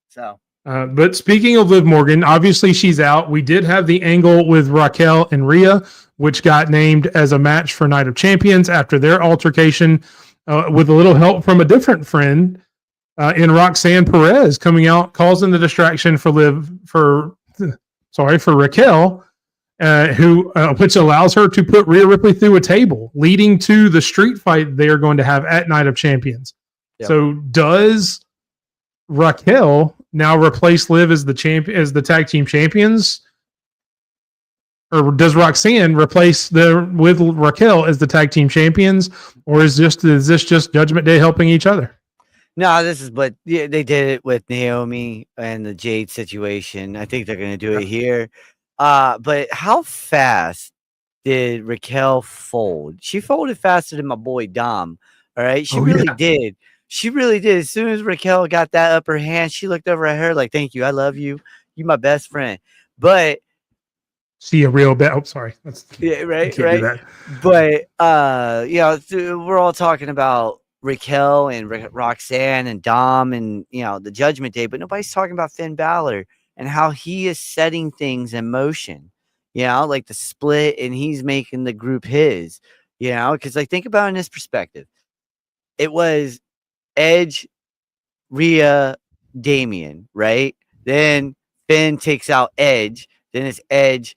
So, but speaking of Liv Morgan, obviously she's out. We did have the angle with Raquel and Rhea, which got named as a match for Night of Champions after their altercation, with a little help from a different friend in Roxanne Perez coming out, causing the distraction for Raquel. Which allows her to put Rhea Ripley through a table, leading to the street fight they are going to have at Night of Champions. Yep. So does Raquel now replace Liv as the tag team champions, or does Roxanne replace with Raquel as the tag team champions, or is this just Judgment Day helping each other? No, they did it with Naomi and the Jade situation. I think they're going to do it here. But how fast did Raquel fold? She folded faster than my boy Dom. All right. She really did. She really did. As soon as Raquel got that upper hand, she looked over at her like, thank you. I love you. You my best friend. But see a real bad. Oh, sorry. Right. But we're all talking about Raquel and Roxanne and Dom and the Judgment Day, but nobody's talking about Finn Balor and how he is setting things in motion, like the split, and he's making the group his, because think about it in this perspective. It was Edge, Rhea, Damian, right? Then Finn takes out Edge. Then it's Edge.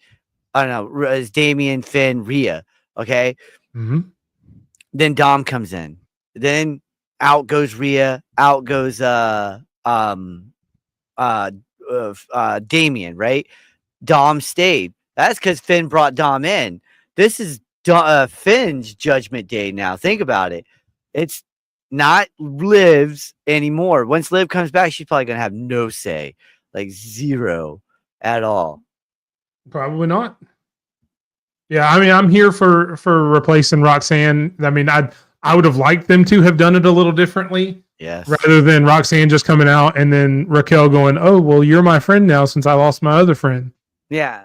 I don't know. It's Damian, Finn, Rhea. Okay. Mm-hmm. Then Dom comes in. Then out goes Rhea. Out goes Damian, right? Dom stayed. That's because Finn brought Dom in. This is Finn's Judgment Day now. Think about it. It's not Liv's anymore. Once Liv comes back, she's probably going to have no say. Like zero at all. Probably not. Yeah, I mean, I'm here for replacing Roxanne. I mean, I would have liked them to have done it a little differently. Yes. Rather than Roxanne just coming out and then Raquel going, oh, well, you're my friend now since I lost my other friend. Yeah.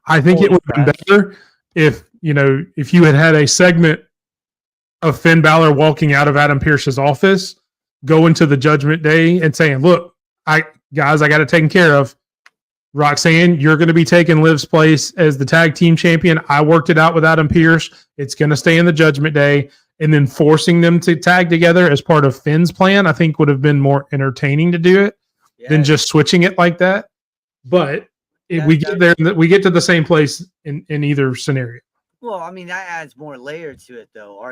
I think it would have been better if you had a segment of Finn Balor walking out of Adam Pearce's office, going to the Judgment Day and saying, look, I got it taken care of. Roxanne, you're going to be taking Liv's place as the tag team champion. I worked it out with Adam Pearce. It's going to stay in the Judgment Day. And then forcing them to tag together as part of Finn's plan, I think would have been more entertaining to do it than just switching it like that. But if we get there, we get to the same place in either scenario. Well, I mean, that adds more layer to it, though.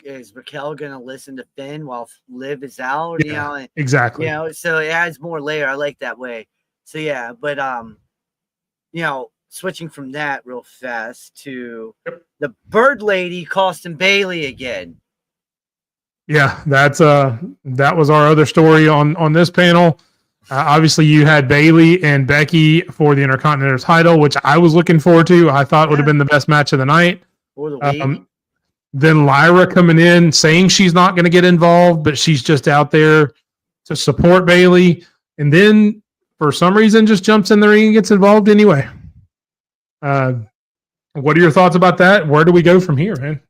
Is Raquel gonna listen to Finn while Liv is out? Exactly. So it adds more layer. I like that way. So yeah, but switching from that real fast to the Bird Lady costing Bailey again. Yeah, that was our other story on this panel. Obviously, you had Bailey and Becky for the Intercontinental title, which I was looking forward to. I thought would have been the best match of the night. Or the Then Lyra coming in saying she's not going to get involved, but she's just out there to support Bayley. And then for some reason just jumps in the ring and gets involved anyway. What are your thoughts about that? Where do we go from here, man?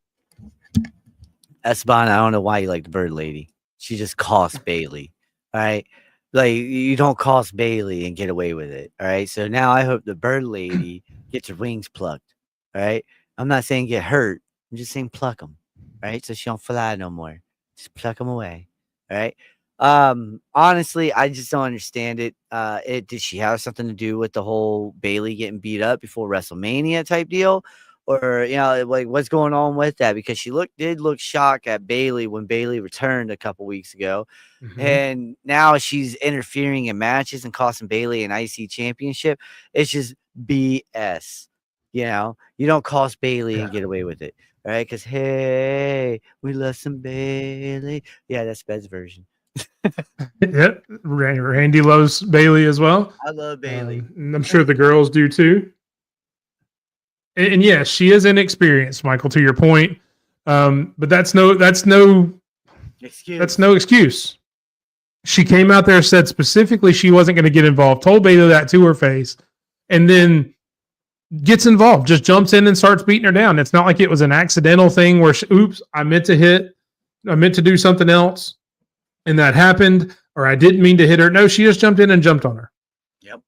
Esteban, I don't know why you like the Bird Lady. She just cost Bayley. All right. Like, you don't cost Bayley and get away with it. All right. So now I hope the Bird Lady gets her wings plucked. All right. I'm not saying get hurt. I'm just saying pluck them. Right. So she don't fly no more. Just pluck them away. All right. Honestly, I just don't understand it. Did she have something to do with the whole Bayley getting beat up before WrestleMania type deal? Or, you know, like, what's going on with that? Because she did look shocked at Bayley when Bayley returned a couple weeks ago. Mm-hmm. And now she's interfering in matches and costing Bayley an IC championship. It's just BS. You know, you don't cost Bayley and get away with it. All right. Because, hey, we love some Bayley. Yeah, that's Bed's version. Yep. Randy loves Bayley as well. I love Bayley. And I'm sure the girls do too. And yes, she is inexperienced, Michael, to your point. But that's no excuse. That's no excuse. She came out there, said specifically she wasn't going to get involved, told Bayley that to her face, and then gets involved, just jumps in and starts beating her down. It's not like it was an accidental thing where, oops, I meant to do something else, and that happened, or I didn't mean to hit her. No, she just jumped in and jumped on her. Yep.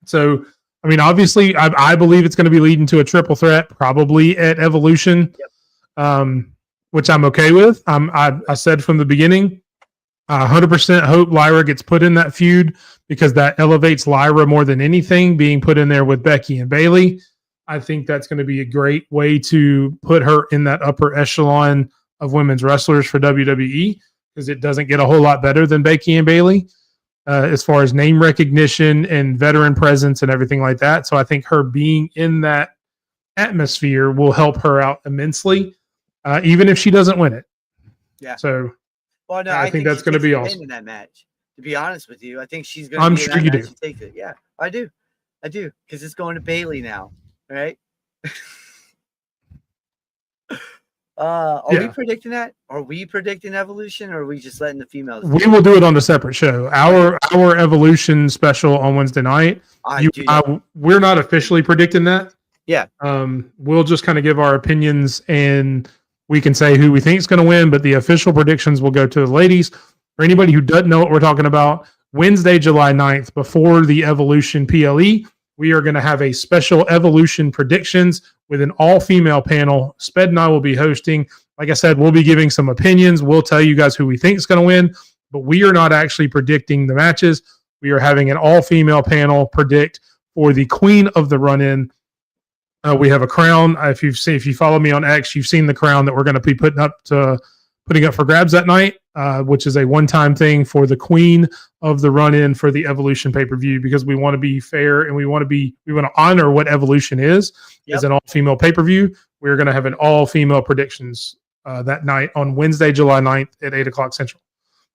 So, I mean, obviously, I believe it's going to be leading to a triple threat, probably at Evolution, which I'm okay with. I said from the beginning, 100% hope Lyra gets put in that feud because that elevates Lyra more than anything, being put in there with Becky and Bayley. I think that's going to be a great way to put her in that upper echelon of women's wrestlers for WWE because it doesn't get a whole lot better than Becky and Bayley. As far as name recognition and veteran presence and everything like that. So I think her being in that atmosphere will help her out immensely, even if she doesn't win it. Yeah. So well, no, I think that's going to be awesome. In that match, to be honest with you, I think she's going to. I'm sure you do. Take it. Yeah, I do, because it's going to Bayley now, right? Are we predicting that? Are we predicting Evolution, or are we just letting the females? We will do it on a separate show. Our Evolution special on Wednesday night. We're not officially predicting that. Yeah. We'll just kind of give our opinions, and we can say who we think is going to win. But the official predictions will go to the ladies. For anybody who doesn't know what we're talking about, Wednesday, July 9th, before the Evolution PLE, we are going to have a special Evolution predictions with an all-female panel. Sped and I will be hosting. Like I said, we'll be giving some opinions. We'll tell you guys who we think is going to win, but we are not actually predicting the matches. We are having an all-female panel predict for the queen of the run-in. We have a crown. If you follow me on X, you've seen the crown that we're going to be putting up for grabs that night, which is a one-time thing for the queen of the run-in for the Evolution pay-per-view, because we want to be fair and we want to honor what Evolution is an all-female pay-per-view. We're going to have an all-female predictions that night on Wednesday, July 9th at 8 o'clock Central.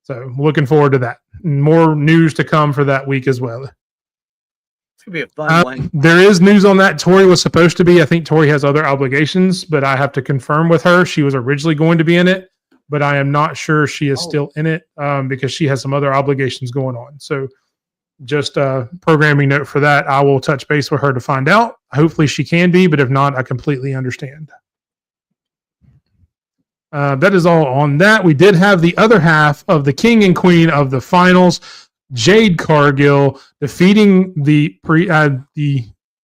So looking forward to that. More news to come for that week as well. It's going to be a fun one. There is news on that. Tori was supposed to be. I think Tori has other obligations, but I have to confirm with her. She was originally going to be in it, but I am not sure she is still in it because she has some other obligations going on. So just a programming note for that. I will touch base with her to find out. Hopefully she can be, but if not, I completely understand. That is all on that. We did have the other half of the king and queen of the finals, Jade Cargill defeating the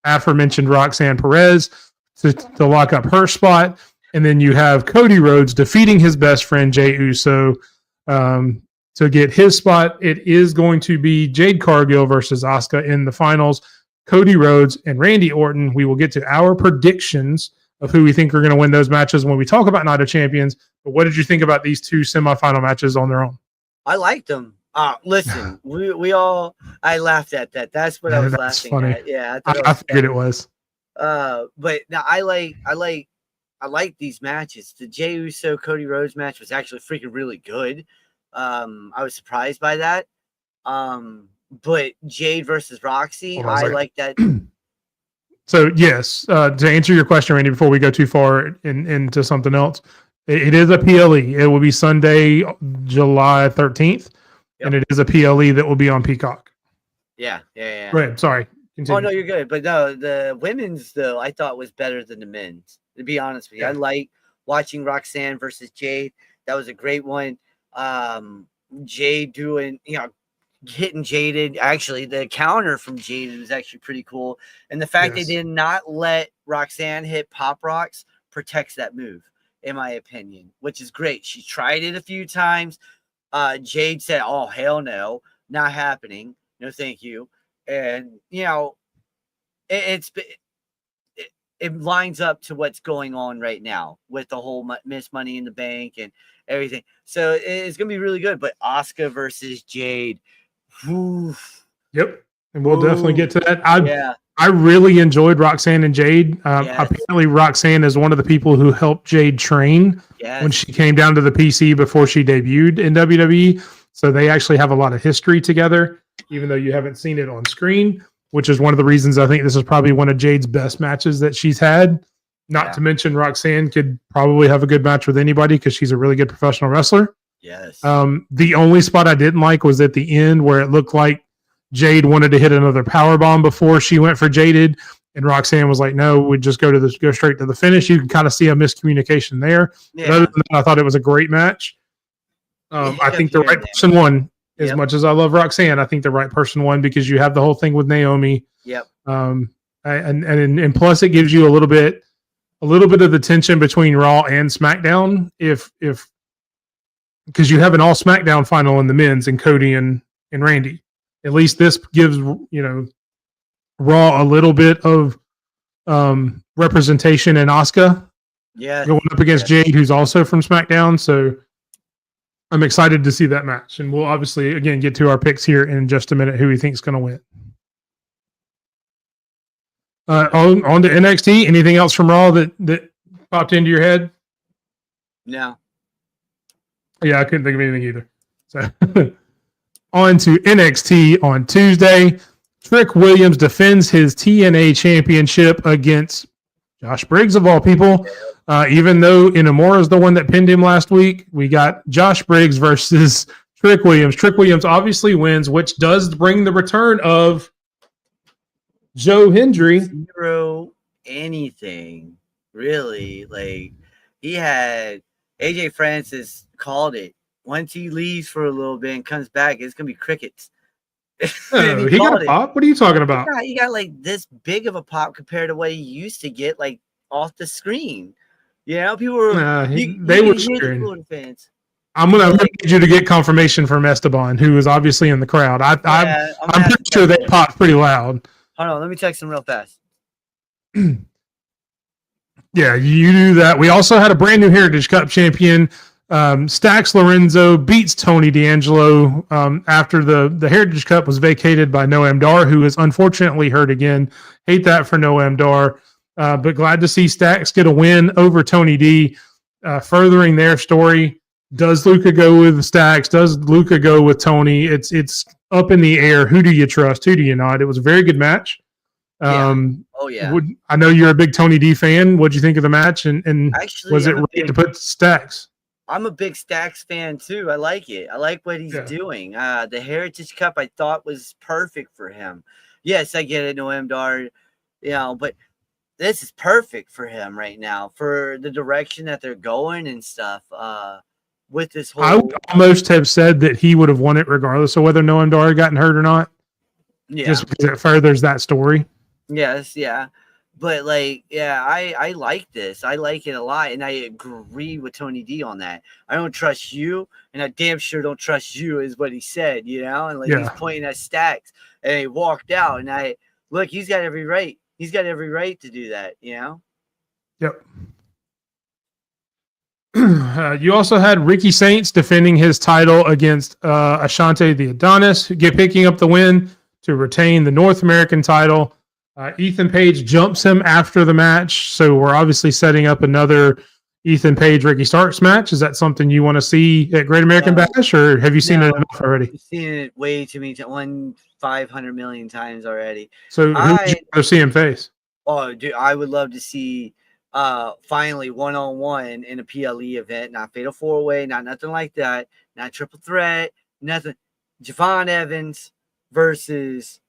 aforementioned Roxanne Perez to lock up her spot. And then you have Cody Rhodes defeating his best friend, Jey Uso, to get his spot. It is going to be Jade Cargill versus Asuka in the finals. Cody Rhodes and Randy Orton. We will get to our predictions of who we think are going to win those matches when we talk about Night of Champions. But what did you think about these two semifinal matches on their own? I liked them. Listen, I laughed at that. That's what I was laughing at. Yeah, I figured it was. But now I like these matches. The Jey Uso Cody Rhodes match was actually freaking really good. I was surprised by that. But Jade versus Roxy, I like that. So yes, to answer your question, Randy, before we go too far into something else, It is a PLE. It will be Sunday, July 13th, and it is a PLE that will be on Peacock. Yeah. Go ahead. Sorry. Continue. Oh no, you're good. But no, the women's though I thought was better than the men's. To be honest with you, I like watching Roxanne versus Jade. That was a great one. Jade doing, hitting Jaded. Actually, the counter from Jaded was actually pretty cool. And the fact they did not let Roxanne hit pop rocks protects that move, in my opinion, which is great. She tried it a few times. Jade said, "Oh, hell no, not happening. No, thank you." And, it lines up to what's going on right now with the whole Miss Money in the Bank and everything. So it's going to be really good. But Asuka versus Jade. Oof. Yep. And we'll definitely get to that. Yeah. I really enjoyed Roxanne and Jade. Apparently, Roxanne is one of the people who helped Jade train when she came down to the PC before she debuted in WWE. So they actually have a lot of history together, even though you haven't seen it on screen, which is one of the reasons I think this is probably one of Jade's best matches that she's had. Not to mention Roxanne could probably have a good match with anybody because she's a really good professional wrestler. Yes. The only spot I didn't like was at the end where it looked like Jade wanted to hit another power bomb before she went for Jaded, and Roxanne was like, "No, we just go straight to the finish." You can kind of see a miscommunication there. Yeah. But other than that, I thought it was a great match. I think the right person won. As much as I love Roxanne, I think the right person won because you have the whole thing with Naomi. Yep. And plus it gives you a little bit of the tension between Raw and SmackDown because you have an all SmackDown final in the men's and Cody and Randy. At least this gives Raw a little bit of representation in Asuka. Yeah. Going up against Jade, who's also from SmackDown. So I'm excited to see that match. And we'll obviously, again, get to our picks here in just a minute, who we think is going to win. On to NXT. Anything else from Raw that popped into your head? No. Yeah, I couldn't think of anything either. So on to NXT on Tuesday. Trick Williams defends his TNA championship against Josh Briggs, of all people. Even though Inamura is the one that pinned him last week, we got Josh Briggs versus Trick Williams. Trick Williams obviously wins, which does bring the return of Joe Hendry. Zero anything, really. Like, he had AJ Francis called it. Once he leaves for a little bit and comes back, it's going to be crickets. Oh, he got a pop? What are you talking about? He got like this big of a pop compared to what he used to get, like, off the screen. People were they were cheering. Fans. I'm gonna need you to get confirmation from Esteban, who is obviously in the crowd. I'm pretty sure they popped pretty loud. Hold on, let me text him real fast. Yeah, you do that. We also had a brand new Heritage Cup champion. Stax Lorenzo beats Tony D'Angelo after the Heritage Cup was vacated by Noam Dar, who is unfortunately hurt again. Hate that for Noam Dar. But glad to see Stax get a win over Tony D, furthering their story. Does Luca go with Stax? Does Luca go with Tony? It's up in the air. Who do you trust? Who do you not? It was a very good match. I know you're a big Tony D fan. What'd you think of the match? And actually, was it right to put Stax? I'm a big Stax fan too. I like it. I like what he's doing. The Heritage Cup I thought was perfect for him. Yes, I get it, Noam Dar, but this is perfect for him right now for the direction that they're going and stuff. With this whole, I would almost have said that he would have won it regardless of whether Noam Dar had gotten hurt or not. Yeah, just because it furthers that story. Yes, yeah. But I like this. I like it a lot, and I agree with Tony D on that. I don't trust you, and I damn sure don't trust you, is what he said. And he's pointing at Stax, and he walked out. And he's got every right. He's got every right to do that. Yep. You also had Ricky Saints defending his title against Ashante the Adonis, picking up the win to retain the North American title. Ethan Page jumps him after the match, so we're obviously setting up another Ethan Page Ricky Starks match. Is that something you want to see at Great American Bash, or have you seen it enough already? I've seen it way too many times, 500 million times already. So who would you rather see him face? Oh, dude, I would love to see finally one-on-one in a PLE event, not fatal 4-way, not nothing like that, not triple threat, nothing. Javon Evans versus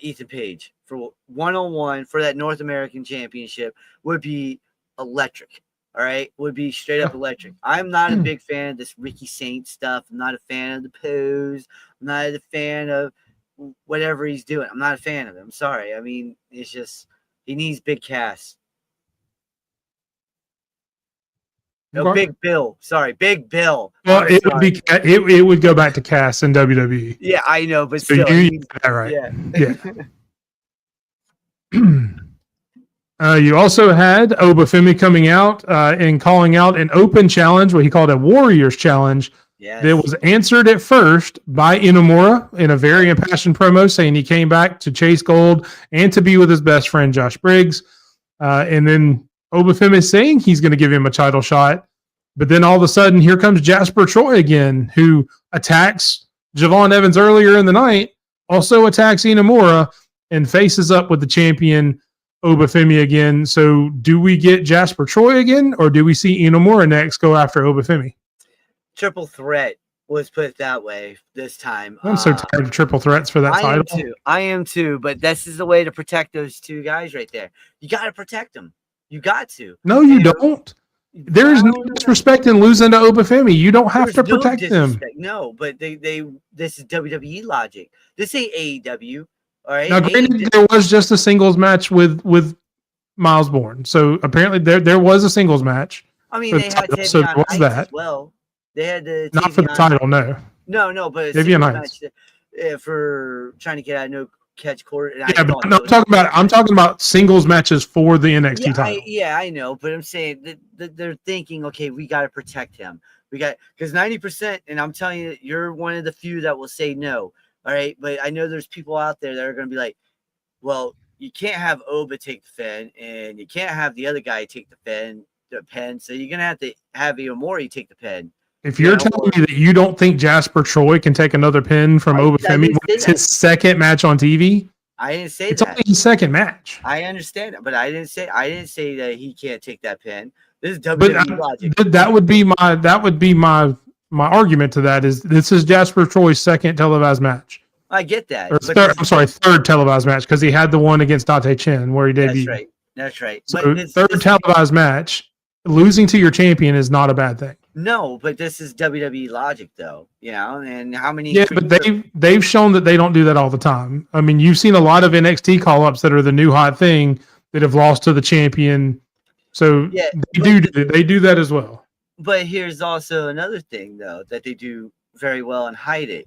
Ethan Page for one-on-one for that North American Championship would be electric. All right, would be straight up electric. I'm not a big fan of this Ricky Saint stuff. I'm not a fan of the pose. I'm not a fan of whatever he's doing. I'm not a fan of it. I'm sorry. I mean, it's just he needs big Cass. No, Big Bill. Sorry, Big Bill. Well, it would go back to Cass in WWE. Yeah, I know, but so still, right? Yeah. You also had Obafemi coming out and calling out an open challenge, what he called a Warriors challenge. Yes. That was answered at first by Inamura in a very impassioned promo, saying he came back to chase gold and to be with his best friend Josh Briggs. And then Obafemi is saying he's going to give him a title shot. But then all of a sudden, here comes Jasper Troy again, who attacks Javon Evans earlier in the night, also attacks Inamura, and faces up with the champion Obafemi again. So do we get Jasper Troy again, or do we see Inamura next go after Obafemi? Triple threat was put that way this time. I'm so tired of triple threats for that title. I am too, but this is the way to protect those two guys right there. You got to protect them. You got to. No, you don't. There's no disrespect in losing to Obafemi. You don't have to protect them. No, but this is WWE logic. This ain't AEW. All right. Now, granted, there was just a singles match with Miles Bourne. So apparently there was a singles match. I mean, they had Tavion so there was that as well. They had the not for the title, no. No, but a Tavion match for trying to get out no catch court. Yeah, but I'm talking about singles matches for the NXT title. I know, but I'm saying that they're thinking, okay, we got to protect him. We got because 90%, and I'm telling you, you're one of the few that will say no. All right, but I know there's people out there that are going to be like, well, you can't have Oba take the Finn, and you can't have the other guy take the pen. So you're going to have Iomori take the pen. If you're telling me that you don't think Jasper Troy can take another pin from Obafemi when it's his second match on TV, I didn't say it's only his second match. I understand it, but I didn't say that he can't take that pin. This is WWE logic. That would be my argument to that is this is Jasper Troy's second televised match. I get that. Third televised match because he had the one against Dante Chen where he debuted. That's right. So third televised match, losing to your champion is not a bad thing. No, but this is WWE logic, though, and how many? Yeah, but they've shown that they don't do that all the time. I mean, you've seen a lot of NXT call-ups that are the new hot thing that have lost to the champion. So they do that as well. But here's also another thing, though, that they do very well and hide it.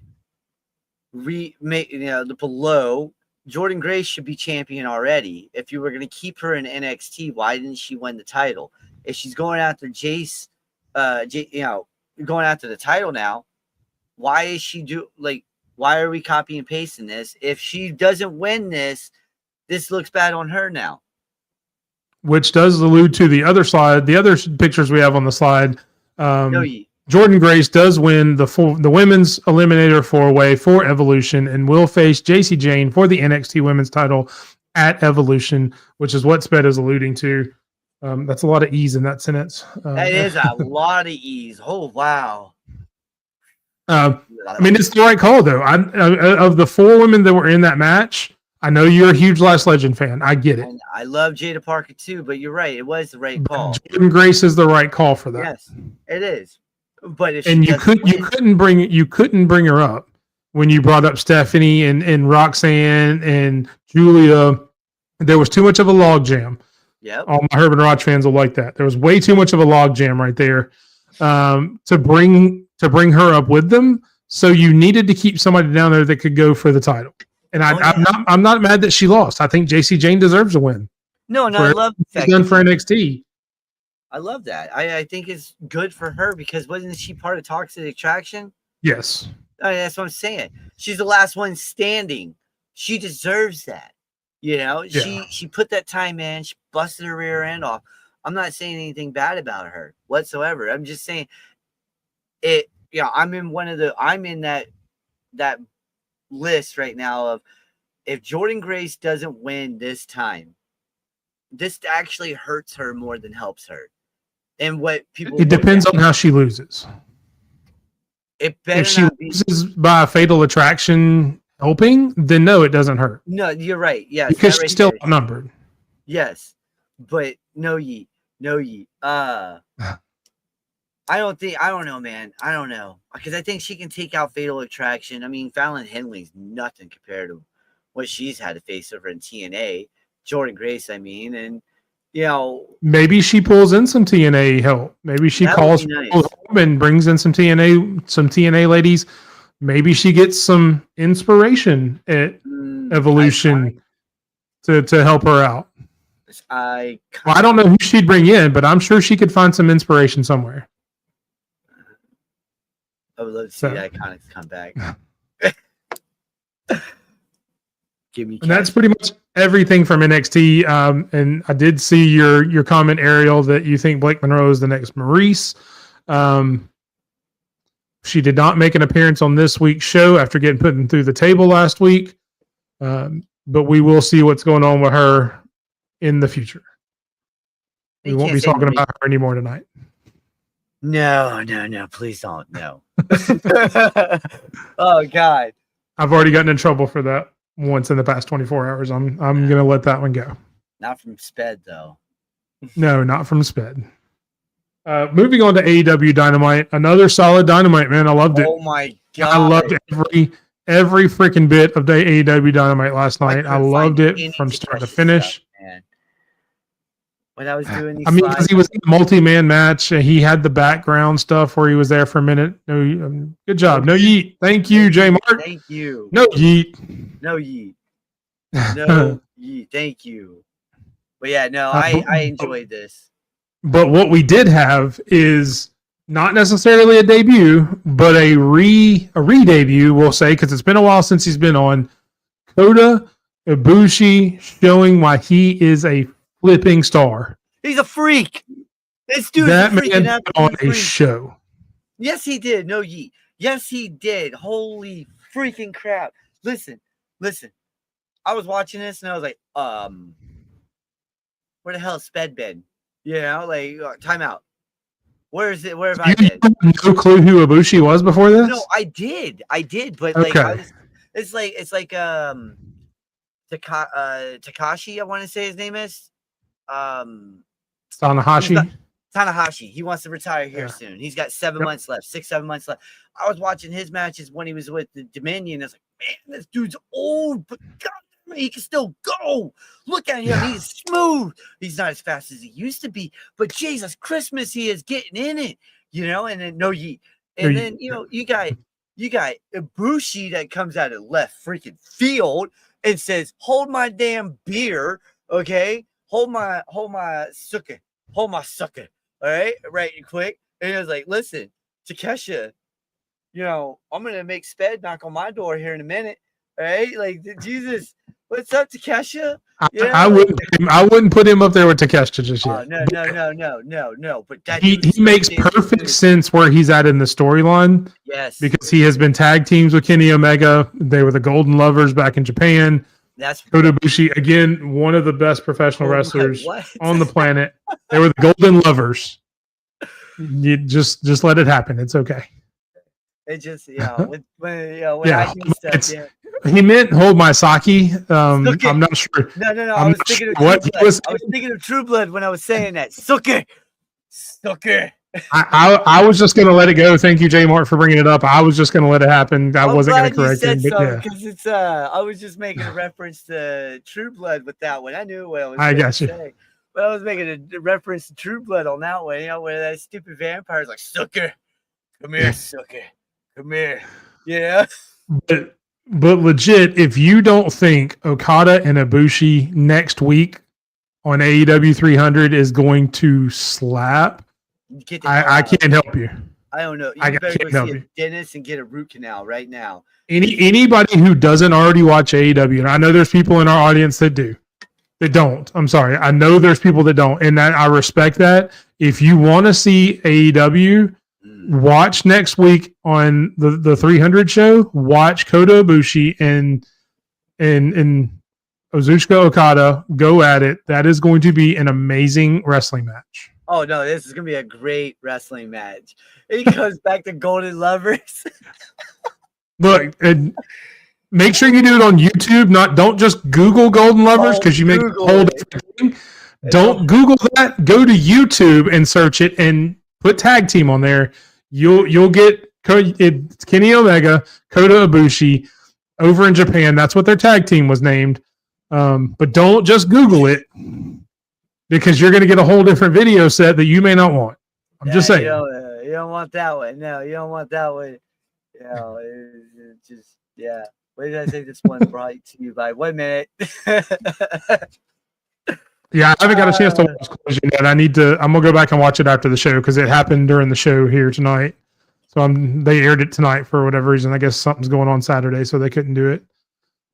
The below Jordan Grace should be champion already. If you were going to keep her in NXT, why didn't she win the title? If she's going after Jace. Going after the title now, why is she why are we copy and pasting this? If she doesn't win this looks bad on her now. Which does allude to the other slide, the other pictures we have on the slide. Jordan Grace does win the women's eliminator 4-way for Evolution and will face JC Jane for the NXT women's title at Evolution, which is what Sped is alluding to. That's a lot of ease in that sentence. That is a lot of ease. Oh, wow. I mean, it's the right call, though. Of the 4 women that were in that match, I know you're a huge Last Legend fan. I get it. And I love Jada Parker, too, but you're right. It was the right call. Jordan Grace is the right call for that. Yes, it is. But if you couldn't bring her up when you brought up Stephanie and Roxanne and Julia. There was too much of a logjam. Yeah, all my Herb and Raj fans will like that. There was way too much of a log jam right there to bring her up with them. So you needed to keep somebody down there that could go for the title. And I'm not mad that she lost. I think JC Jane deserves a win. No, I love the fact done for NXT. I love that. I think it's good for her because wasn't she part of Toxic Attraction? Yes. I mean, that's what I'm saying. She's the last one standing. She deserves that. She put that time in. She busted her rear end off. I'm not saying anything bad about her whatsoever. I'm just saying it. I'm in that list right now of if Jordan Grace doesn't win this time, this actually hurts her more than helps her. And what people it depends on how she loses. It better if she not be loses by a fatal attraction helping, then no, it doesn't hurt. No, you're right. Yes, because that right she's still there. outnumbered. Yes, but no yeet. I don't know, man. I don't know. Because I think she can take out Fatal Attraction. I mean, Fallon Henley's nothing compared to what she's had to face over in TNA. Jordan Grace, I mean. And, you know. Maybe she pulls in some TNA help. Maybe she calls people home and brings in some TNA ladies. Maybe she gets some inspiration at Evolution to help her out. I don't know who she'd bring in, but I'm sure she could find some inspiration somewhere. I would love to see the Iconics come back. Give me. And that's pretty much everything from NXT. And I did see your comment, Ariel, that you think Blake Monroe is the next Maurice. She did not make an appearance on this week's show after getting put through the table last week. But we will see what's going on with her in the future. We won't be talking about her anymore tonight. No, please don't. No. Oh God. I've already gotten in trouble for that once in the past 24 hours. I'm gonna let that one go. Not from Sped though. No, not from Sped. Moving on to AEW Dynamite, another solid Dynamite, man. I loved it. Oh my God. I loved every freaking bit of the AEW Dynamite last night. I loved it from start to finish. Stuff, man. When I was doing these because he was in a multi-man match. He had the background stuff where he was there for a minute. No, good job. No yeet. Thank you, J Mark. Thank you. No yeet. No yeet. No yeet. Thank you. But yeah, no, I enjoyed this. But what we did have is not necessarily a debut, but a re-debut, we'll say, because it's been a while since he's been on. Kota Ibushi showing why he is a flipping star. He's a freak. This dude that is a man on a show. Yes, he did. No yeet. Yes, he did. Holy freaking crap. Listen. I was watching this and I was like, where the hell is Sped been? You know, like time out. Where is it? Where have I been? No clue who Ibushi was before this? No, I did, but like it's like Takashi, I want to say his name is. Tanahashi. He wants to retire here soon. He's got 7 months left, 6-7 months left. I was watching his matches when he was with the Dominion. I was like, man, this dude's old, but God, he can still go. Look at him. He's smooth. He's not as fast as he used to be, but Jesus Christmas, he is getting in it, you know, and then then, you know, you got Ibushi that comes out of left freaking field and says, hold my damn beer. Okay. Hold my sucker. Hold my sucker. All right. Right. Quick. And he was like, listen, Takesha, you know, I'm going to make Sped knock on my door here in a minute. All right. Like, Jesus, what's up, Takesha? I wouldn't put him up there with Takesha just yet. No. But that he makes perfect sense where he's at in the storyline. Yes. Because he has been tag teams with Kenny Omega. They were the Golden Lovers back in Japan. That's Kota Ibushi, again, one of the best professional wrestlers on the planet. They were the Golden Lovers. You just let it happen. It's okay. It just, when I do stuff, he meant hold my sake. I'm not sure. No. I was thinking of True Blood. I was thinking of True Blood when I was saying that. Sucker. I was just going to let it go. Thank you, J Mark, for bringing it up. I was just going to let it happen. I wasn't going to correct him. Because it's I was just making a reference to True Blood with that one. I knew what I was going to say. But I was making a reference to True Blood on that one. You know, where that stupid vampire's like, sucker. Come here, sucker. Come here. Yeah. But legit, if you don't think Okada and Ibushi next week on AEW 300 is going to slap, I can't help you. I don't know. You better go see a dentist and get a root canal right now. Anybody who doesn't already watch AEW, and I know there's people in our audience that do, that don't. I'm sorry. I know there's people that don't, and I respect that. If you want to see AEW, watch next week on the 300 show. Watch Kota Ibushi and Kazuchika Okada go at it. That is going to be an amazing wrestling match. Oh no, this is gonna be a great wrestling match. It goes back to Golden Lovers. Look, and make sure you do it on YouTube. Don't just Google Golden Lovers because you make a whole different thing. Don't Google that. Go to YouTube and search it and put tag team on there. You'll get it's Kenny Omega, Kota Ibushi over in Japan. That's what their tag team was named. But don't just Google it because you're going to get a whole different video set that you may not want. I'm just saying. You don't want that one. No, you don't want that one. It's just, yeah. Where did I say this one brought to you by? 1 minute. Yeah, I haven't got a chance to watch Collision yet. I'm going to go back and watch it after the show because it happened during the show here tonight. So they aired it tonight for whatever reason. I guess something's going on Saturday, so they couldn't do it.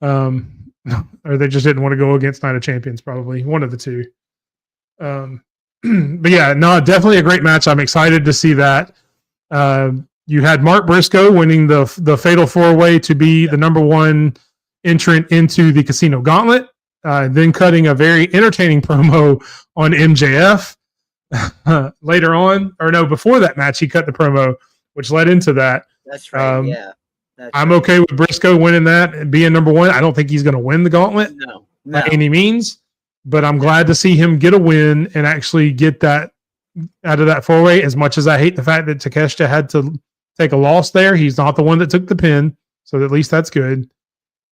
Or they just didn't want to go against Night of Champions, probably. One of the two. But yeah, no, definitely a great match. I'm excited to see that. You had Mark Briscoe winning the Fatal 4-Way to be the number one entrant into the Casino Gauntlet. Then cutting a very entertaining promo on MJF later on. Or no, before that match, he cut the promo, which led into that. That's right, yeah. I'm okay with Briscoe winning that and being number one. I don't think he's going to win the Gauntlet by any means. But I'm glad to see him get a win and actually get that out of that 4-way. As much as I hate the fact that Takeshita had to take a loss there, he's not the one that took the pin, so at least that's good.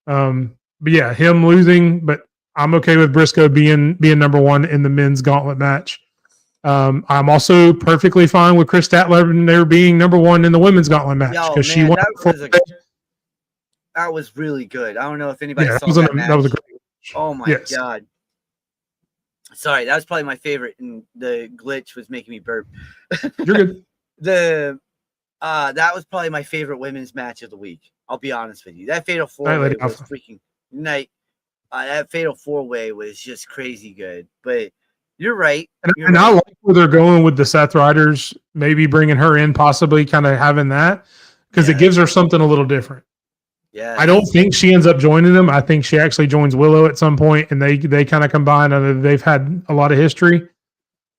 But yeah, him losing, but I'm okay with Briscoe being number one in the men's gauntlet match. I'm also perfectly fine with Chris Statler being number one in the women's gauntlet match because she won. That was really good. I don't know if anybody saw that match. That was a great match. Oh my God. Sorry, that was probably my favorite, and the glitch was making me burp. You're good. That was probably my favorite women's match of the week. I'll be honest with you. That Fatal 4-Way was freaking night. That Fatal 4-Way was just crazy good. But you're right. And I like where they're going with the Seth Riders, maybe bringing her in, possibly kind of having that, because it gives her something a little different. Yeah, I don't think she ends up joining them. I think she actually joins Willow at some point, and they kind of combine. They've had a lot of history,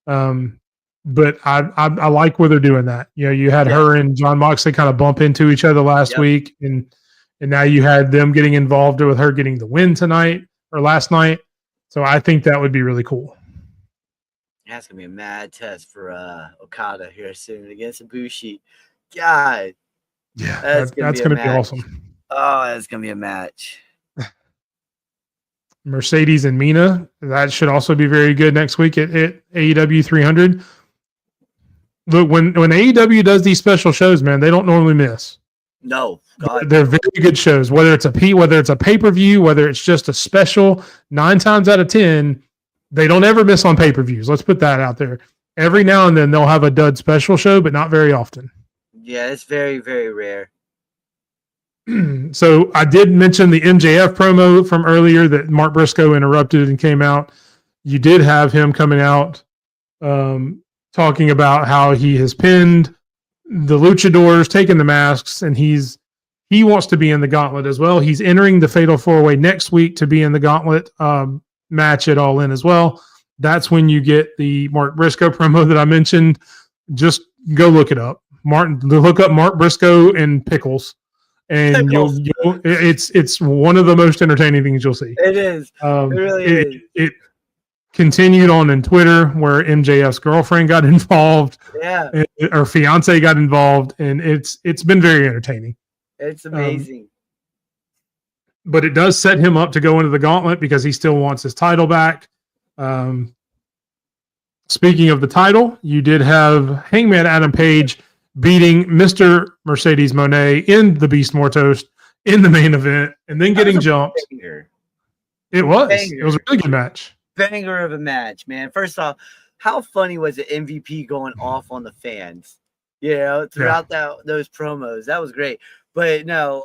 but I like where they're doing that. You know, you had her and John Moxley kind of bump into each other last week, and now you had them getting involved with her getting the win tonight or last night. So I think that would be really cool. That's gonna be a mad test for Okada here soon against Ibushi. God, yeah, that's gonna be awesome. Oh, that's going to be a match. Mercedes and Mina. That should also be very good next week at AEW 300. Look, when AEW does these special shows, man, they don't normally miss. No. God. They're very good shows. Whether it's a pay-per-view, whether it's just a special, 9 times out of 10, they don't ever miss on pay-per-views. Let's put that out there. Every now and then they'll have a dud special show, but not very often. Yeah, it's very, very rare. So I did mention the MJF promo from earlier that Mark Briscoe interrupted and came out. You did have him coming out talking about how he has pinned the luchadors, taken the masks, and he wants to be in the gauntlet as well. He's entering the Fatal 4-Way next week to be in the gauntlet match at All In as well. That's when you get the Mark Briscoe promo that I mentioned. Just go look it up. Look up Mark Briscoe and Pickles. And it's one of the most entertaining things you'll see. It is. It really is. It continued on in Twitter where MJF's girlfriend got involved. Yeah. Or fiance got involved, and it's been very entertaining. It's amazing. But it does set him up to go into the gauntlet because he still wants his title back. Speaking of the title, you did have Hangman Adam Page beating Mr. Mercedes Moné in the Beast Mortos in the main event, and then getting jumped. Banger. It was. Banger. It was a really good match. Banger of a match, man. First off, how funny was the MVP going off on the fans? You know, throughout those promos. That was great. But no,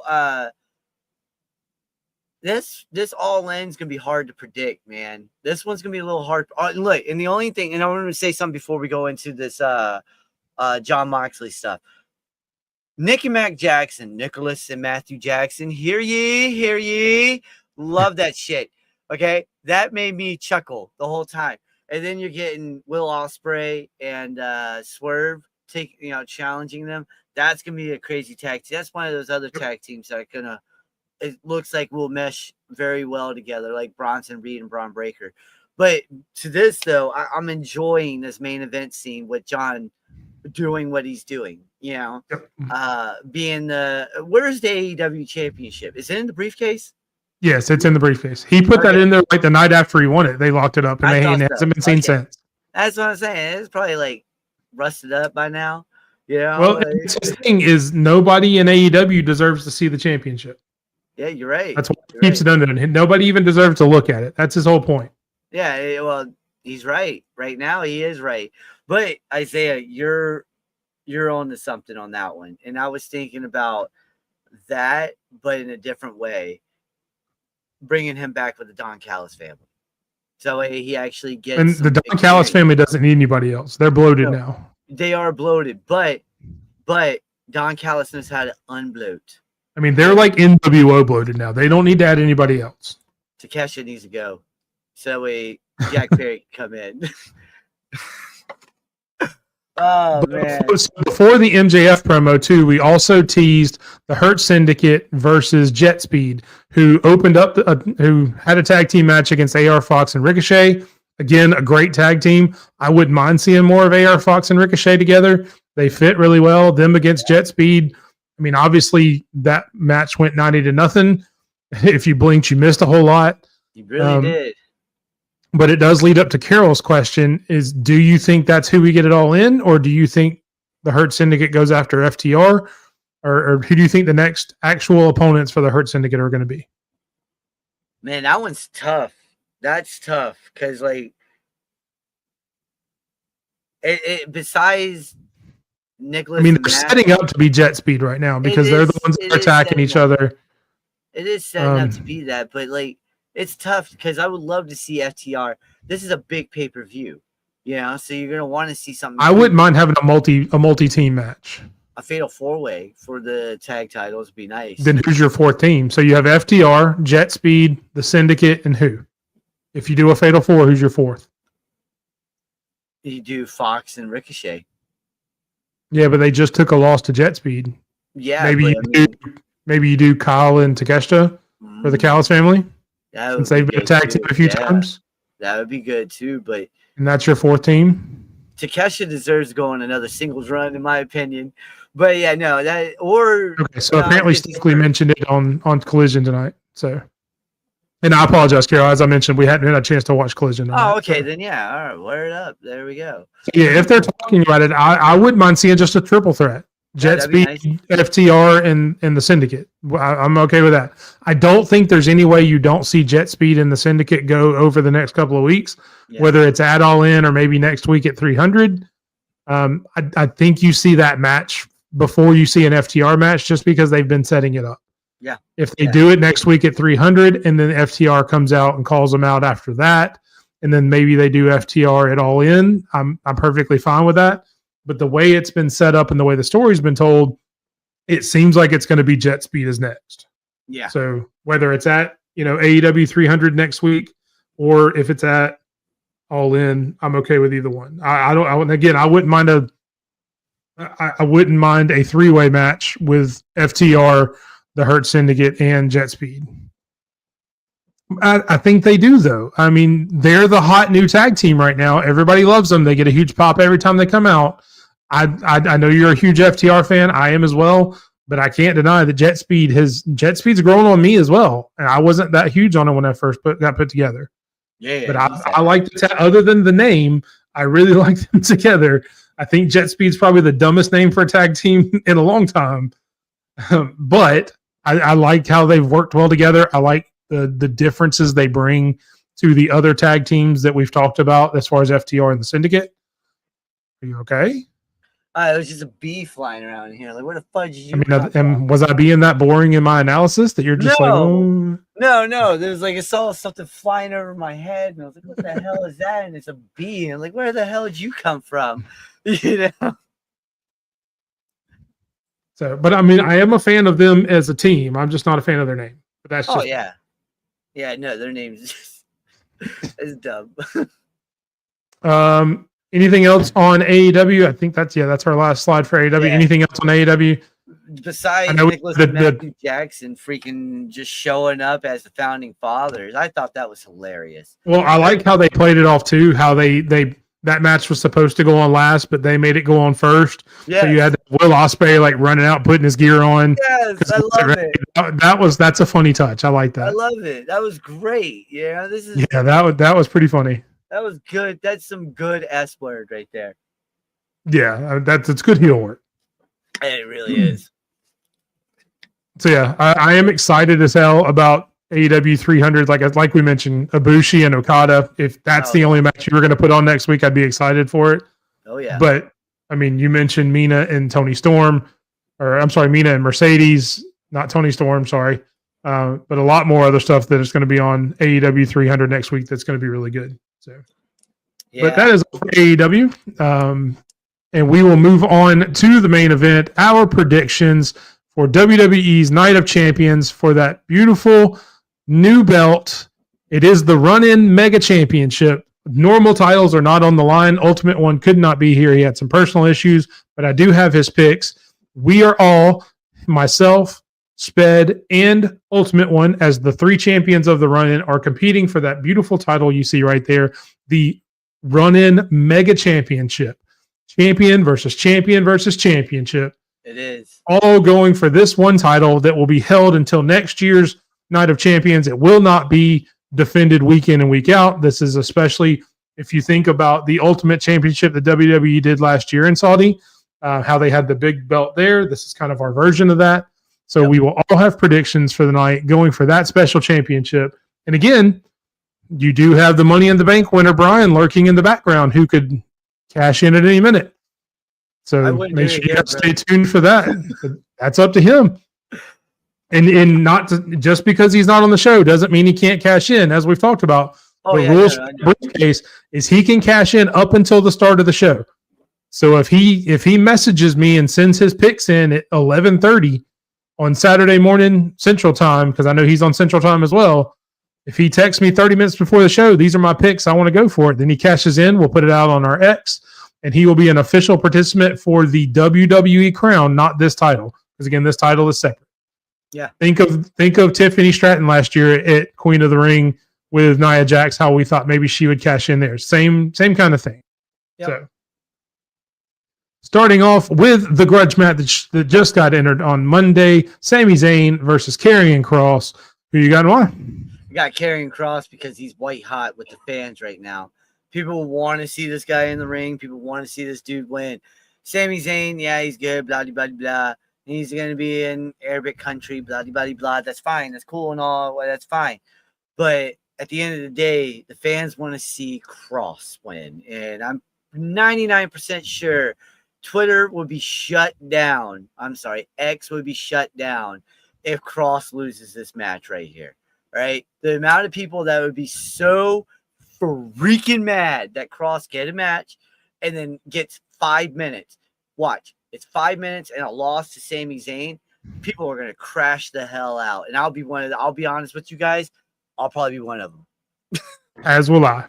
this All In's gonna be hard to predict, man. This one's gonna be a little hard. Look, and the only thing, and I want to say something before we go into this John Moxley stuff. Nick and Mac Jackson, Nicholas and Matthew Jackson, hear ye, love that shit. Okay, that made me chuckle the whole time. And then you're getting Will Ospreay and Swerve challenging them. That's gonna be a crazy tag team. That's one of those other tag teams that are gonna. It looks like will mesh very well together, like Bronson Reed and Braun Breaker. But to this though, I'm enjoying this main event scene with John doing what he's doing. Being where's the AEW championship? Is it in the briefcase? Yes, it's in the briefcase. He put that in there like the night after he won it. They locked it up, and it hasn't been seen since. That's what I'm saying. It's probably like rusted up by now. Well, the thing is, nobody in AEW deserves to see the championship. Yeah, you're right. That's what keeps it under. Nobody even deserves to look at it. That's his whole point. Yeah, well, he's right. Right now, he is right. But Isaiah, you're on to something on that one. And I was thinking about that, but in a different way. Bringing him back with the Don Callis family. So he actually gets. And the Don Callis family doesn't need anybody else. They're bloated now. They are bloated, but Don Callis knows how to unbloat. I mean, they're like NWO bloated now. They don't need to add anybody else. Takesha needs to go. So Jack Perry can come in. Man. Before the MJF promo, too, we also teased the Hurt Syndicate versus Jet Speed, who opened up, who had a tag team match against AR Fox and Ricochet. Again, a great tag team. I wouldn't mind seeing more of AR Fox and Ricochet together. They fit really well. Them against Jet Speed. I mean, obviously, that match went 90-0. If you blinked, you missed a whole lot. You really did. But it does lead up to Carol's question is, do you think that's who we get it all in? Or do you think the Hurt Syndicate goes after FTR? Or who do you think the next actual opponents for the Hurt Syndicate are going to be? Man, that one's tough. That's tough. Because, like, besides Nicholas. I mean, they're setting up to be Jet Speed right now because they're the ones that are attacking each other. It is setting up to be that. But, like, it's tough because I would love to see FTR. This is a big pay-per-view, so you're going to want to see something. I wouldn't mind having a multi-team match. A fatal four-way for the tag titles would be nice. Then who's your fourth team? So you have FTR, Jet Speed, the Syndicate, and who? If you do a fatal four, who's your fourth? You do Fox and Ricochet. Yeah, but they just took a loss to Jet Speed. Yeah, maybe you do Kyle and Takeshita for the Callis family. Since they've been attacked a few times. That would be good too, and that's your fourth team? Takeshita deserves to go on another singles run, in my opinion. But okay, so apparently Stokely mentioned it on Collision tonight. So, and I apologize, Carol. As I mentioned, we hadn't had a chance to watch Collision tonight. Oh, okay, then all right, word up. There we go. So, if they're talking about it, I wouldn't mind seeing just a triple threat. Jet Speed, nice. FTR, and the Syndicate. I'm okay with that. I don't think there's any way you don't see Jet Speed and the Syndicate go over the next couple of weeks, whether it's at All In or maybe next week at 300. I think you see that match before you see an FTR match just because they've been setting it up. Yeah. If they do it next week at 300 and then FTR comes out and calls them out after that, and then maybe they do FTR at All In, I'm perfectly fine with that. But the way it's been set up and the way the story's been told, it seems like it's going to be Jet Speed is next. Yeah. So whether it's at AEW 300 next week or if it's at All In, I'm okay with either one. I wouldn't mind a three-way match with FTR, the Hurt Syndicate, and Jet Speed. I think they do, though. I mean, they're the hot new tag team right now. Everybody loves them. They get a huge pop every time they come out. I know you're a huge FTR fan. I am as well, but I can't deny that Jet Speed's grown on me as well. And I wasn't that huge on it when I first got put together. Yeah. But I like other than the name, I really like them together. I think Jet Speed's probably the dumbest name for a tag team in a long time. But I like how they've worked well together. I like the differences they bring to the other tag teams that we've talked about as far as FTR and the Syndicate. Are you okay? It was just a bee flying around here. Like, where the fudge did you come from? Was I being that boring in my analysis that you're just No. There's I saw something flying over my head, and I was like, what the hell is that? And it's a bee. And I'm like, where the hell did you come from? So, but I mean, I am a fan of them as a team. I'm just not a fan of their name. But that's just yeah. Yeah, no, their names It's dumb. Anything else on AEW? I think that's our last slide for AEW. Yeah. Anything else on AEW? Besides Nicholas and Matthew Jackson freaking just showing up as the founding fathers, I thought that was hilarious. Well, I like how they played it off too. How they that match was supposed to go on last, but they made it go on first. Yeah. So you had Will Ospreay like running out, putting his gear on. Yes, I love it. That's a funny touch. I like that. I love it. That was great. Yeah, that was pretty funny. That was good. That's some good S word right there. Yeah, that's good heel work. It really is. So yeah, I am excited as hell about AEW 300. Like we mentioned, Ibushi and Okada. If that's the only match you were going to put on next week, I'd be excited for it. Oh yeah. But I mean, you mentioned Mina and Tony Storm, or I'm sorry, Mina and Mercedes, not Tony Storm. Sorry, but a lot more other stuff that is going to be on AEW 300 next week. That's going to be really good. So, yeah. But that is AEW, and we will move on to the main event. Our predictions for WWE's Night of Champions for that beautiful new belt. It is the Run-In Mega Championship. Normal titles are not on the line. Ultimate One could not be here. He had some personal issues, but I do have his picks. We are all, myself, Sped, and Ultimate One, as the three champions of the Run-In, are competing for that beautiful title you see right there, the Run-In Mega Championship. Champion versus championship. It is. All going for this one title that will be held until next year's Night of Champions. It will not be defended week in and week out. This is especially if you think about the Ultimate Championship that WWE did last year in Saudi, how they had the big belt there. This is kind of our version of that. So we will all have predictions for the night going for that special championship. And again, you do have the Money in the Bank winner, Brian, lurking in the background, who could cash in at any minute. So make sure you guys stay tuned for that. That's up to him. And not to, just because he's not on the show doesn't mean he can't cash in. As we've talked about, the rules for the briefcase is he can cash in up until the start of the show. So if he messages me and sends his picks in at 11:30 on Saturday morning Central Time, because I know he's on Central Time as well, if he texts me 30 minutes before the show, these are my picks, I want to go for it, then he cashes in. We'll put it out on our X, and he will be an official participant for the WWE crown, not this title, because again, this title is separate. Yeah. Think of Tiffany Stratton last year at Queen of the Ring with Nia Jax, how we thought maybe she would cash in there. Same kind of thing. Yep. So starting off with the grudge match that just got entered on Monday, Sami Zayn versus Karrion Kross. Who you got and why? I got Karrion Kross because he's white hot with the fans right now. People want to see this guy in the ring. People want to see this dude win. Sami Zayn, yeah, he's good, blah, blah, blah, blah. He's going to be in Arabic country, blah, blah, blah, blah. That's fine. That's cool and all. Well, that's fine. But at the end of the day, the fans want to see Kross win. And I'm 99% sure Twitter would be shut down. I'm sorry, X would be shut down if Kross loses this match right here. Right? The amount of people that would be so freaking mad that Kross get a match and then gets 5 minutes. Watch. It's 5 minutes and a loss to Sami Zayn. People are going to crash the hell out. And I'll be honest with you guys. I'll probably be one of them. As will I.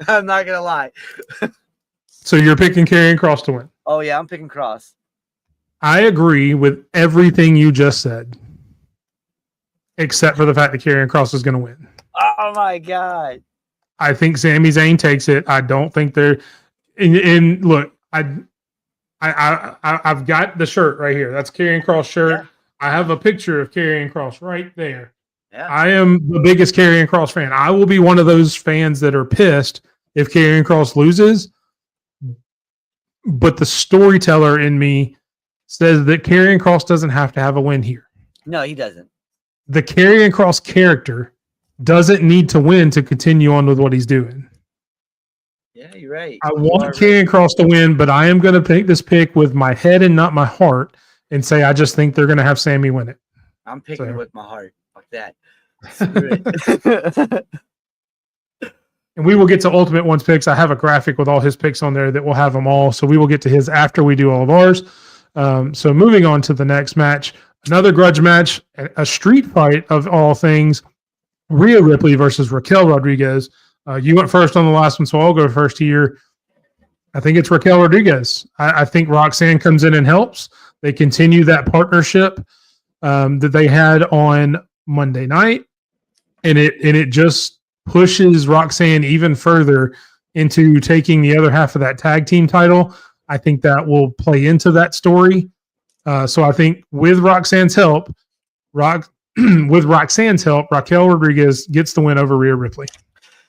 I'm not going to lie. So you're picking Karrion Kross to win? Oh, yeah. I'm picking Kross. I agree with everything you just said, except for the fact that Karrion Kross is going to win. Oh, my God. I think Sami Zayn takes it. I don't think they're – look, I've got the shirt right here. That's Karrion Kross shirt. Yeah. I have a picture of Karrion Kross right there. Yeah. I am the biggest Karrion Kross fan. I will be one of those fans that are pissed if Karrion Kross loses. But the storyteller in me says that Karrion Kross doesn't have to have a win here. No, he doesn't. The Karrion Kross character doesn't need to win to continue on with what he's doing. Yeah, you're right. I want Karrion Kross to win, but I am going to pick this pick with my head and not my heart and say I just think they're going to have Sami win it. I'm picking it with my heart. Fuck that. Screw it. And we will get to Ultimate One's picks. I have a graphic with all his picks on there that will have them all. So we will get to his after we do all of ours. So moving on to the next match, another grudge match, a street fight of all things. Rhea Ripley versus Raquel Rodriguez. You went first on the last one, so I'll go first here. I think it's Raquel Rodriguez. I think Roxanne comes in and helps. They continue that partnership that they had on Monday night, and it just pushes Roxanne even further into taking the other half of that tag team title. I think that will play into that story. So I think with Roxanne's help, Raquel Rodriguez gets the win over Rhea Ripley.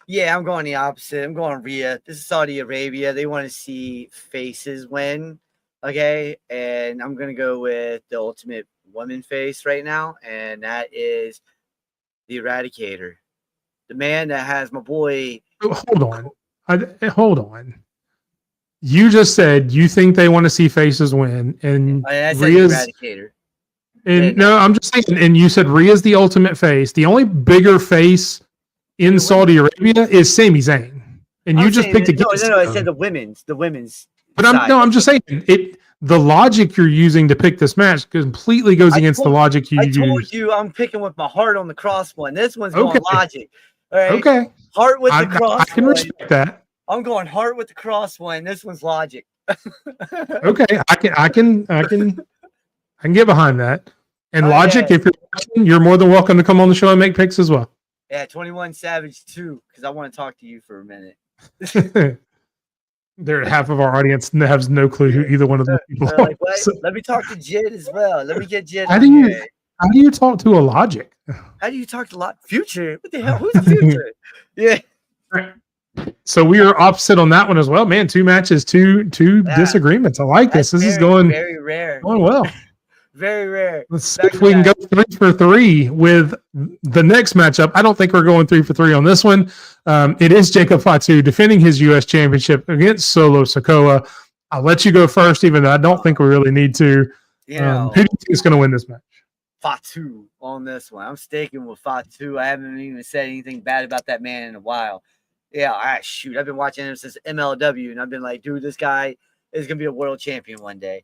Yeah, I'm going the opposite. I'm going Rhea. This is Saudi Arabia. They want to see faces win. Okay. And I'm going to go with the ultimate woman face right now. And that is the Eradicator. The man that has my boy. Hold on. Hold on. You just said you think they want to see faces win. And I said Rhea's Eradicator. And no, I'm just saying, and you said Rhea's the ultimate face. The only bigger face in Saudi Arabia is Sami Zayn. And you just picked against No, I said the women's. But I'm just saying the logic you're using to pick this match completely goes against the logic you use. I told you I'm picking with my heart on the cross one. This one's going logic. All right. Okay. Heart with the cross. I can respect that. I'm going heart with the cross one. This one's logic. Okay. I can get behind that. And logic, if you're watching, you're more than welcome to come on the show and make picks as well. Yeah, 21 Savage 2, because I want to talk to you for a minute. There, half of our audience has no clue who either one of those people are. Like, so, let me talk to Jid as well. Let me get Jid. How do you talk to a logic? How do you talk to Future? What the hell? Who's the Future? Yeah. So we are opposite on that one as well. Man, 2 matches, two disagreements. I like this. This is going very rare. Going well. Very rare. Let's see if we can go 3 for 3 with the next matchup. I don't think we're going 3 for 3 on this one. It is Jacob Fatu defending his U.S. championship against Solo Sikoa. I'll let you go first, even though I don't think we really need to. Who do you think is going to win this match? Fatu on this one. I'm sticking with Fatu. I haven't even said anything bad about that man in a while. Yeah, I've been watching him since MLW, and I've been like, dude, this guy is going to be a world champion one day.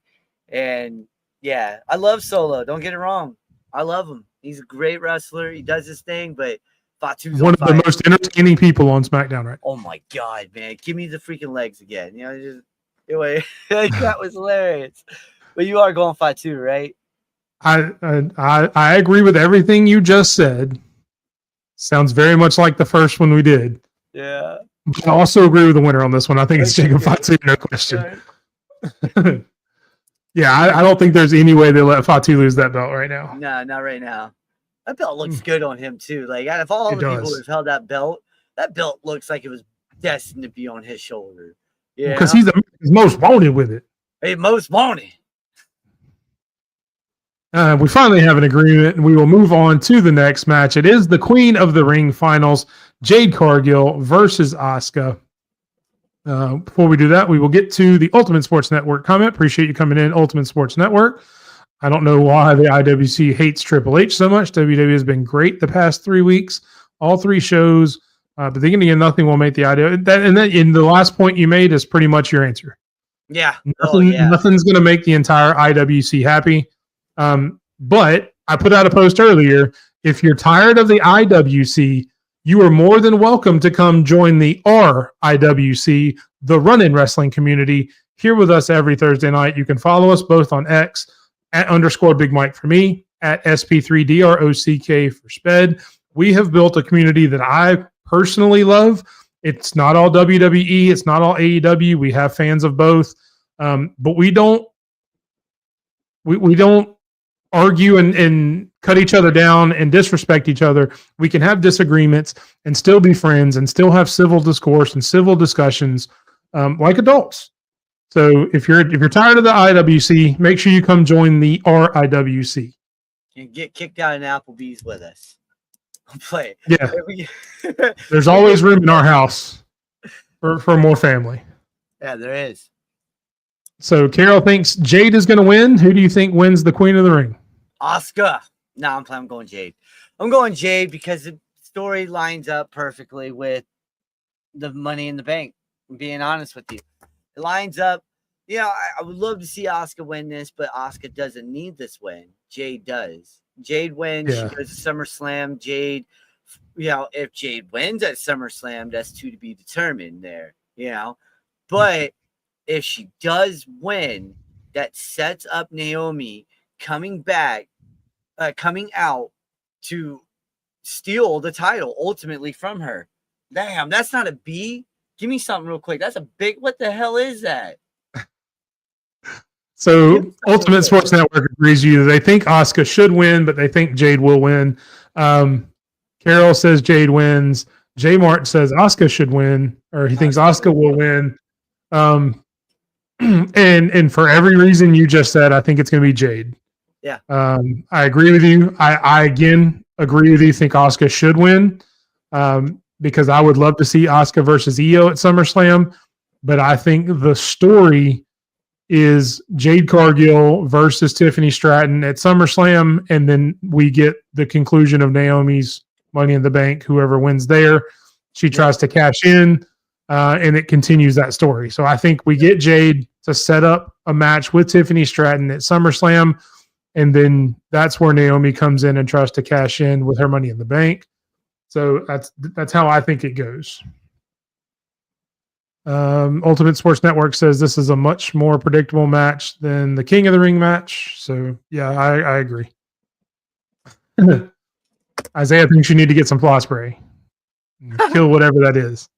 And yeah, I love Solo. Don't get it wrong. I love him. He's a great wrestler. He does his thing, but Fatu's one of the most entertaining people on SmackDown, right? Oh my God, man. Give me the freaking legs again. You know, just anyway, that was hilarious. But you are going Fatu, right? I agree with everything you just said. Sounds very much like the first one we did. Yeah. But I also agree with the winner on this one. I think it's Jacob Fatu, no question. Yeah, I don't think there's any way they let Fatu lose that belt right now. No, not right now. That belt looks good on him too. Like out of all the people who've held that belt looks like it was destined to be on his shoulder. Yeah, because he's most wanted with it. Hey, most wanted. We finally have an agreement, and we will move on to the next match. It is the Queen of the Ring finals, Jade Cargill versus Asuka. Before we do that, we will get to the Ultimate Sports Network comment. Appreciate you coming in, Ultimate Sports Network. I don't know why the IWC hates Triple H so much. WWE has been great the past 3 weeks, all 3 shows, but they're going to get nothing will make the idea. And then in the last point you made is pretty much your answer. Yeah. Nothing's going to make the entire IWC happy. But I put out a post earlier. If you're tired of the IWC, you are more than welcome to come join the RIWC, the Run-In Wrestling community, here with us every Thursday night. You can follow us both on X @ Big Mike for me, at SP3D ROCK for Sped. We have built a community that I personally love. It's not all WWE. It's not all AEW. We have fans of both. But we don't argue and cut each other down and disrespect each other. We can have disagreements and still be friends and still have civil discourse and civil discussions like adults. So if you're tired of the IWC, make sure you come join the RIWC. And get kicked out of Applebee's with us. Play. Yeah. There's always room in our house for more family. Yeah, there is. So Carol thinks Jade is going to win. Who do you think wins the Queen of the Ring? Asuka. No, I'm going Jade. I'm going Jade because the story lines up perfectly with the Money in the Bank. I'm being honest with you. It lines up. You know, I would love to see Asuka win this, but Asuka doesn't need this win. Jade does. Jade wins. Yeah. She goes to SummerSlam. Jade if Jade wins at SummerSlam, that's to be determined there, But if she does win, that sets up Naomi coming out to steal the title ultimately from her. Damn, that's not a B. Give me something real quick. That's a big. What the hell is that? So Ultimate Sports Network agrees with you. They think Asuka should win, but they think Jade will win. Carol says Jade wins. J Mart says Asuka should win, or he thinks Asuka will win. And for every reason you just said, I think it's going to be Jade. Yeah. I agree with you. I again agree with you. Think Asuka should win, because I would love to see Asuka versus Io at SummerSlam. But I think the story is Jade Cargill versus Tiffany Stratton at SummerSlam, and then we get the conclusion of Naomi's Money in the Bank. Whoever wins there, she tries to cash in, and it continues that story. So I think we get Jade to set up a match with Tiffany Stratton at SummerSlam, and then that's where Naomi comes in and tries to cash in with her Money in the Bank. So that's how I think it goes. Ultimate Sports Network says this is a much more predictable match than the King of the Ring match. So yeah, I agree. Isaiah thinks you need to get some fly spray. Kill whatever that is.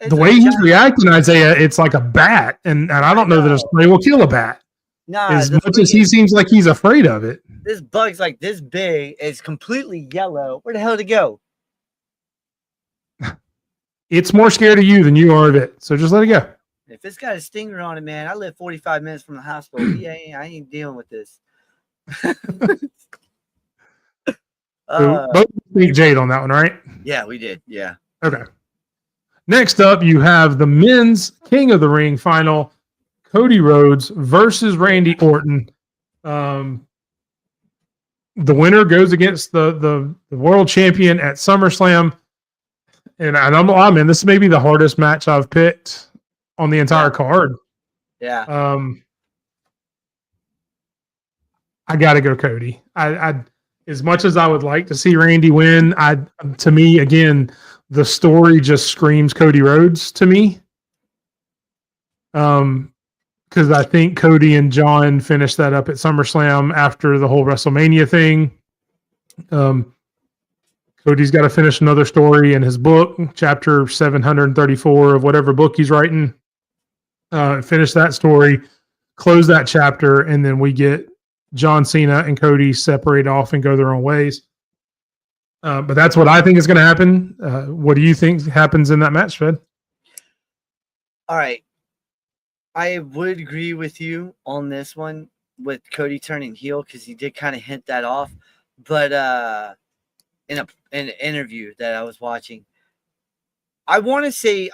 The way he's reacting, Isaiah, it's like a bat, and I don't know that a spray will kill a bat. Nah, as much as he seems like he's afraid of it. This bug's like this big. It's completely yellow. Where the hell did it go? It's more scared of you than you are of it. So just let it go. If it's got a stinger on it, man, I live 45 minutes from the hospital. I ain't dealing with this. Both think Jade on that one, right? Yeah, we did. Yeah. Okay. Next up, you have the men's King of the Ring final, Cody Rhodes versus Randy Orton. The winner goes against the world champion at SummerSlam. And I'm in. This may be the hardest match I've picked on the entire card. Yeah. I got to go Cody. I as much as I would like to see Randy win, to me, again, the story just screams Cody Rhodes to me. Because I think Cody and John finished that up at SummerSlam after the whole WrestleMania thing. Cody's got to finish another story in his book, chapter 734 of whatever book he's writing. Finish that story, close that chapter, and then we get John Cena and Cody separate off and go their own ways. But that's what I think is going to happen. What do you think happens in that match, Fed? All right. I would agree with you on this one with Cody turning heel because he did kind of hint that off. But in an interview that I was watching, I want to say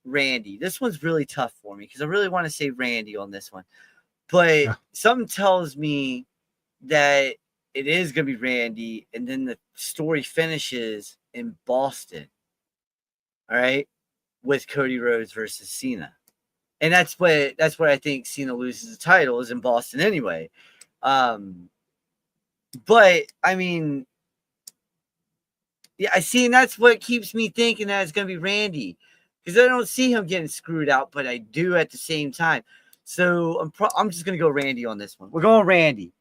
Randy. This one's really tough for me because I really want to say Randy on this one. But something tells me that it is going to be Randy, and then the story finishes in Boston. All right, with Cody Rhodes versus Cena. And that's what I think Cena loses the title is in Boston anyway. But I mean, yeah, I see, and that's what keeps me thinking that it's going to be Randy because I don't see him getting screwed out, but I do at the same time. So I'm just going to go Randy on this one. We're going Randy.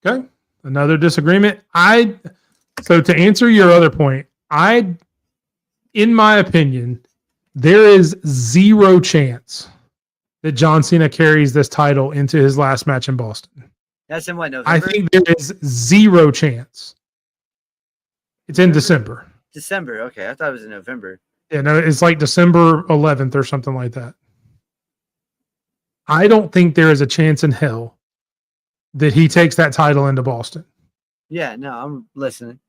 Okay, another disagreement. So to answer your other point, in my opinion, there is zero chance that John Cena carries this title into his last match in Boston. That's in what, November? I think there is zero chance. It's in December. December, okay. I thought it was in November. Yeah, no, it's like December 11th or something like that. I don't think there is a chance in hell that he takes that title into Boston. Yeah, no, I'm listening.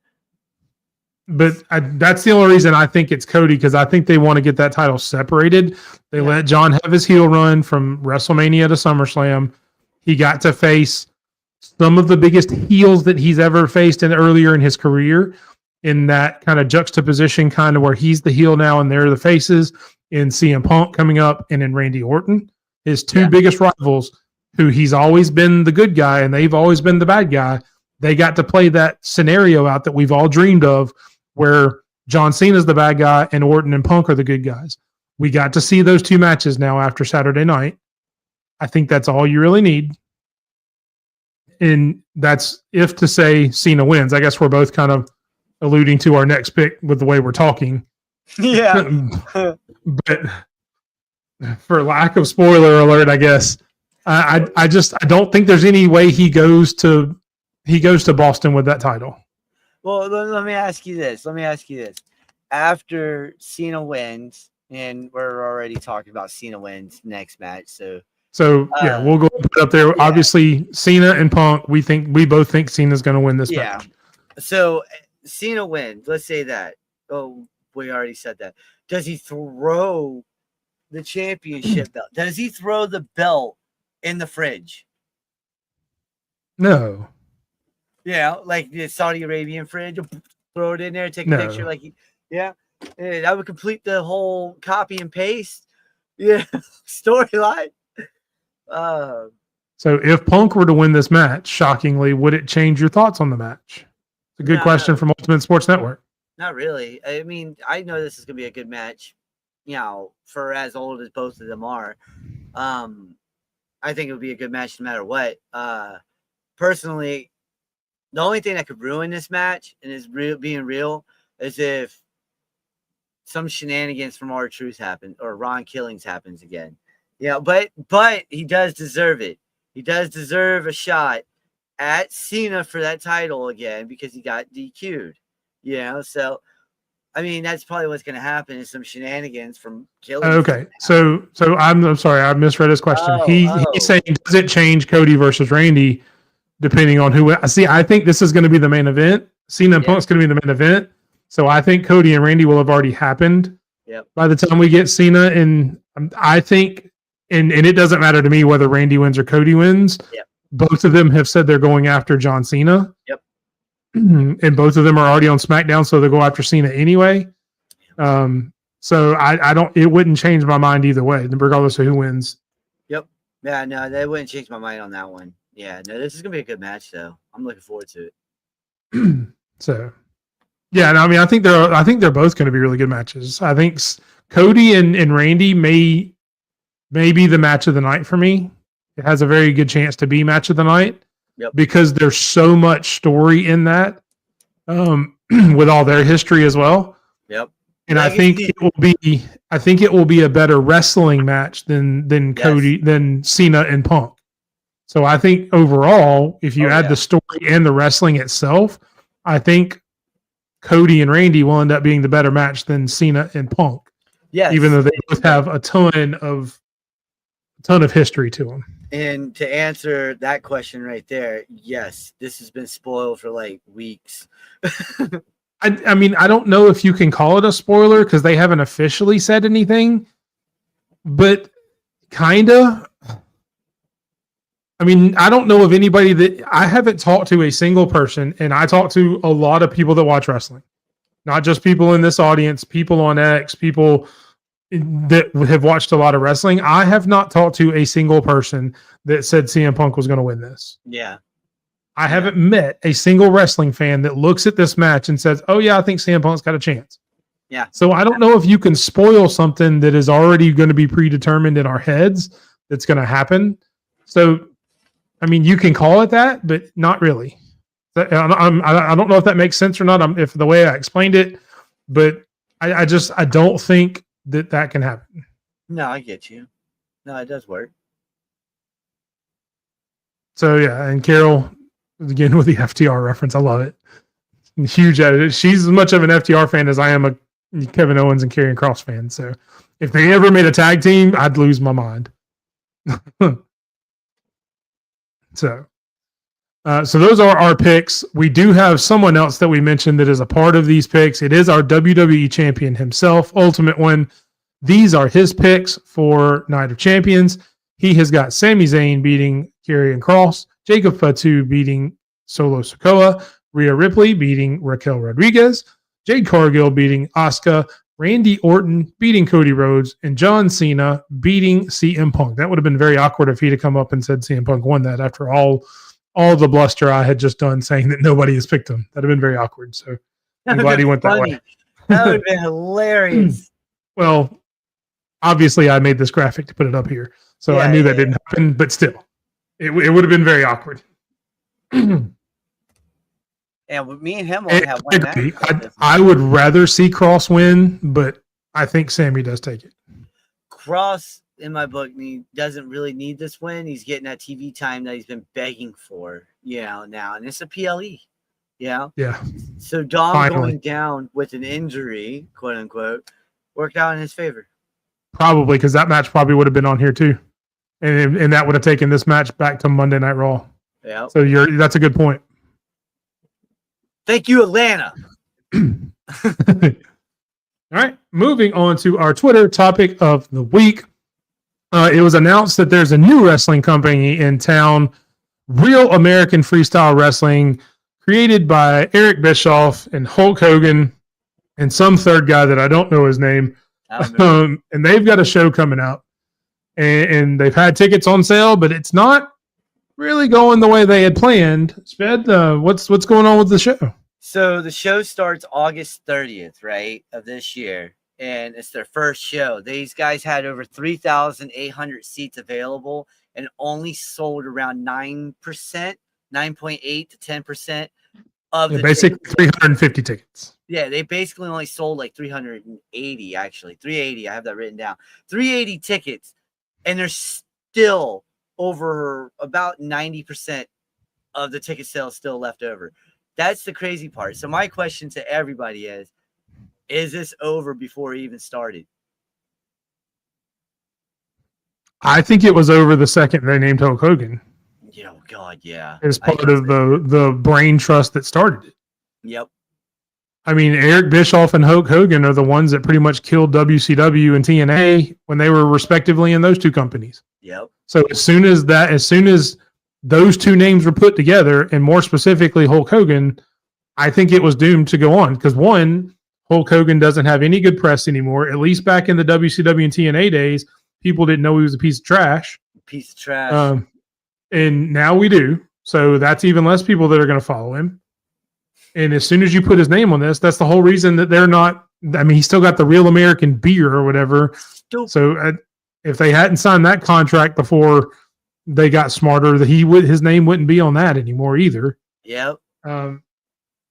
But that's the only reason I think it's Cody, because I think they want to get that title separated. They let John have his heel run from WrestleMania to SummerSlam. He got to face some of the biggest heels that he's ever faced earlier in his career, in that kind of juxtaposition, kind of where he's the heel now and they're the faces, in CM Punk coming up and in Randy Orton, his two biggest rivals, who he's always been the good guy and they've always been the bad guy. they got to play that scenario out that we've all dreamed of where John Cena's the bad guy and Orton and Punk are the good guys. We got to see those two matches now after Saturday night. I think that's all you really need. And that's if to say Cena wins. I guess we're both kind of alluding to our next pick with the way we're talking. Yeah. But for lack of spoiler alert, I guess I don't think there's any way he goes to Boston with that title. Well, let me ask you this. After Cena wins, and we're already talking about Cena wins next match, so yeah, we'll go put it up there. Yeah. Obviously, Cena and Punk. We both think Cena's going to win this match. So Cena wins. Let's say that. Oh, we already said that. Does he throw the championship belt? Does he throw the belt in the fridge? No. Yeah, like the Saudi Arabian fridge. Throw it in there, take a picture. And that would complete the whole copy and paste. Yeah, storyline. So if Punk were to win this match, shockingly, would it change your thoughts on the match? It's a good question from Ultimate Sports Network. Not really. I mean, I know this is going to be a good match, for as old as both of them are. I think it would be a good match no matter what. Personally, the only thing that could ruin this match and is being real is if some shenanigans from R-Truth happen or Ron Killings happens again. Yeah, but he does deserve it. He does deserve a shot at Cena for that title again because he got DQ'd. So I mean that's probably what's going to happen is some shenanigans from Killings. Okay, so I'm sorry, I misread his question. He's saying, does it change Cody versus Randy depending on who? See, I think this is going to be the main event. Cena and Punk's going to be the main event. So I think Cody and Randy will have already happened. Yep. By the time we get Cena, and I think. And it doesn't matter to me whether Randy wins or Cody wins. Yep. Both of them have said they're going after John Cena. Yep. And both of them are already on SmackDown, so they'll go after Cena anyway. So I don't. It wouldn't change my mind either way, regardless of who wins. Yep. Yeah. No, that wouldn't change my mind on that one. Yeah. No, this is gonna be a good match, though. I'm looking forward to it. So, yeah. And I mean, I think they're both going to be really good matches. I think Cody and Randy may be the match of the night for me. It has a very good chance to be match of the night because there's so much story in that with all their history as well. Yep. And I think it will be a better wrestling match than Cody than Cena and Punk. So I think overall, if you add the story and the wrestling itself, I think Cody and Randy will end up being the better match than Cena and Punk. Yes. Even though they both have a ton of history to them. And to answer that question right there, yes, this has been spoiled for like weeks. I mean, I don't know if you can call it a spoiler because they haven't officially said anything, but kinda. I mean, I don't know of anybody that I haven't talked to a single person, and I talk to a lot of people that watch wrestling, not just people in this audience, people on X, people that have watched a lot of wrestling. I have not talked to a single person that said CM Punk was going to win this. Yeah. I haven't met a single wrestling fan that looks at this match and says, oh yeah, I think CM Punk's got a chance. Yeah. So I don't know if you can spoil something that is already going to be predetermined in our heads that's going to happen. So, I mean, you can call it that, but not really. I don't know if that makes sense or not. If the way I explained it, but I don't think that can happen. No, I get you. No, it does work. So yeah, and Carol again with the FTR reference, I love it. Huge at it. She's as much of an FTR fan as I am a Kevin Owens and Karrion Kross fan. So if they ever made a tag team, I'd lose my mind. So those are our picks. We do have someone else that we mentioned that is a part of these picks. It is our WWE champion himself, Ultimate One. These are his picks for Night of Champions. He has got Sami Zayn beating Karrion Kross, Jacob Fatu beating Solo Sikoa, Rhea Ripley beating Raquel Rodriguez, Jade Cargill beating Asuka, Randy Orton beating Cody Rhodes, and John Cena beating CM Punk. That would have been very awkward if he'd have come up and said CM Punk won that after all all the bluster I had just done saying that nobody has picked him. That'd have been very awkward. So I'm glad he went that way. That would have been hilarious. Well, obviously I made this graphic to put it up here. So I knew that didn't happen, but still, it would have been very awkward. And me and him only have one match. I would rather see Cross win, but I think Sammy does take it. Cross, in my book, doesn't really need this win. He's getting that TV time that he's been begging for, now, and it's a PLE, Yeah. So Dom going down with an injury, quote unquote, worked out in his favor. Probably, because that match probably would have been on here too, and that would have taken this match back to Monday Night Raw. Yeah. So that's a good point. Thank you, Atlanta. All right, moving on to our Twitter topic of the week. It was announced that there's a new wrestling company in town, Real American Freestyle Wrestling, created by Eric Bischoff and Hulk Hogan and some third guy that I don't know his name. And they've got a show coming out, and they've had tickets on sale, but it's not really going the way they had planned. Sped, what's going on with the show? So the show starts August 30th, right, of this year, and it's their first show. These guys had over 3,800 seats available and only sold around 9%, 9.8 to 10% of the basically tickets. 350 tickets. Yeah, they basically only sold like 380, actually. 380, I have that written down. 380 tickets, and there's still over about 90% of the ticket sales still left over. That's the crazy part. So my question to everybody is this over before it even started? I think it was over the second they named Hulk Hogan. Oh, God, yeah. As part of the brain trust that started it. Yep. I mean, Eric Bischoff and Hulk Hogan are the ones that pretty much killed WCW and TNA when they were respectively in those two companies. Yep. So as soon as those two names were put together, and more specifically Hulk Hogan, I think it was doomed to go on because, one, Hulk Hogan doesn't have any good press anymore. At least back in the WCW and TNA days, people didn't know he was a piece of trash. And now we do. So that's even less people that are going to follow him. And as soon as you put his name on this, that's the whole reason that they're not. I mean, he's still got the Real American beer or whatever. So if they hadn't signed that contract before they got smarter, that his name wouldn't be on that anymore either. Yep. And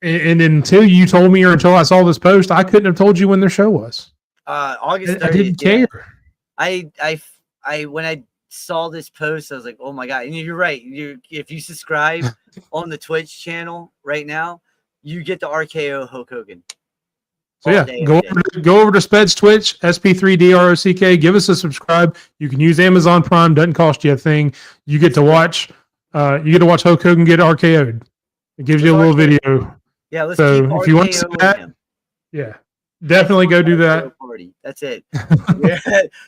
until you told me or until I saw this post, I couldn't have told you when their show was. August 30th. I didn't care. I when I saw this post, I was like, oh my God. And you're right. If you subscribe on the Twitch channel right now, you get the RKO Hulk Hogan. So yeah, go over to Sped's Twitch, Sp3d ROCK. Give us a subscribe. You can use Amazon Prime. Doesn't cost you a thing. You get to watch. Hulk Hogan get RKO'd. It gives you a little video. Yeah, let's so if you want to see that, yeah, definitely go do that. Party. That's it.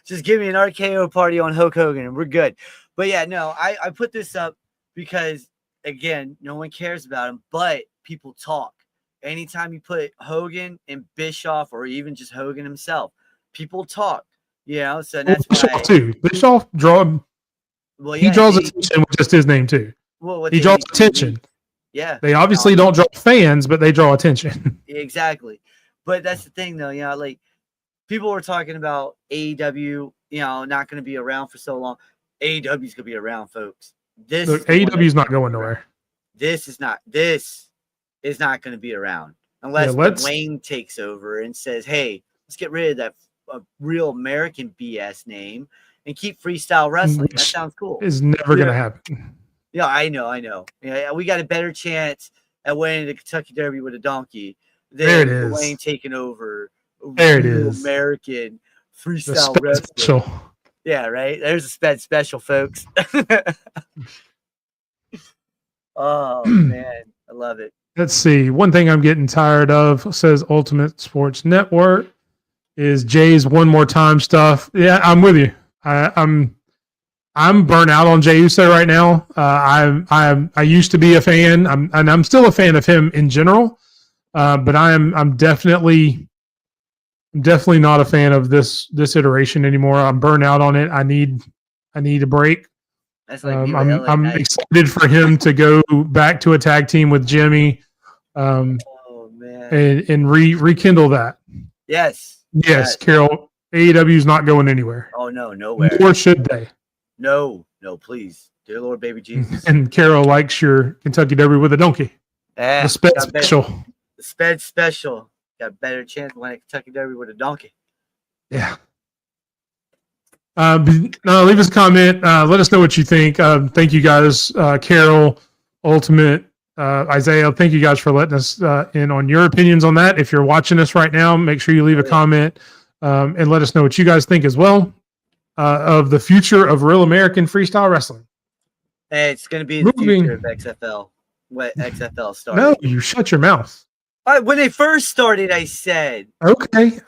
Just give me an RKO party on Hulk Hogan, and we're good. But yeah, no, I put this up because again, no one cares about him, but people talk. Anytime you put Hogan and Bischoff, or even just Hogan himself, people talk. So that's Bischoff too. Bischoff he draws attention with just his name too. He draws attention. Yeah, they obviously don't draw fans, but they draw attention. Exactly. But that's the thing, though. Like people were talking about AEW, not going to be around for so long. AEW's going to be around, folks. AEW's not going nowhere. This is not going to be around unless Dwayne takes over and says, "Hey, let's get rid of that Real American BS name and keep freestyle wrestling." That sounds cool. Is never going to happen. Yeah, I know. Yeah, we got a better chance at winning the Kentucky Derby with a donkey than Dwayne taking over. There it is. American freestyle wrestling. Yeah, right. There's a Sped special, folks. Oh man, I love it. Let's see. One thing I'm getting tired of, says Ultimate Sports Network, is Jay's one more time stuff. Yeah, I'm with you. I'm burnt out on Jey Uso right now. I used to be a fan, and I'm still a fan of him in general. But I'm definitely not a fan of this iteration anymore. I'm burnt out on it. I need a break. That's like me with LA I'm Knight. excited for him to go back to a tag team with Jimmy, Oh man. and rekindle that. Yes. Yes, Carol. AEW is not going anywhere. Oh no, nowhere. Nor should they. No, please, dear Lord, baby Jesus. And Carol likes your Kentucky Derby with a donkey. The Sped Special. The Sped Special got a better chance to win a Kentucky Derby with a donkey. Yeah. Leave us a comment. Let us know what you think. Thank you guys, Carol, Ultimate, Isaiah. Thank you guys for letting us in on your opinions on that. If you're watching us right now, make sure you leave a comment and let us know what you guys think as well of the future of real American freestyle wrestling. Hey, it's going to be the future of XFL. What XFL started. No, you shut your mouth. When they first started, I said. Okay.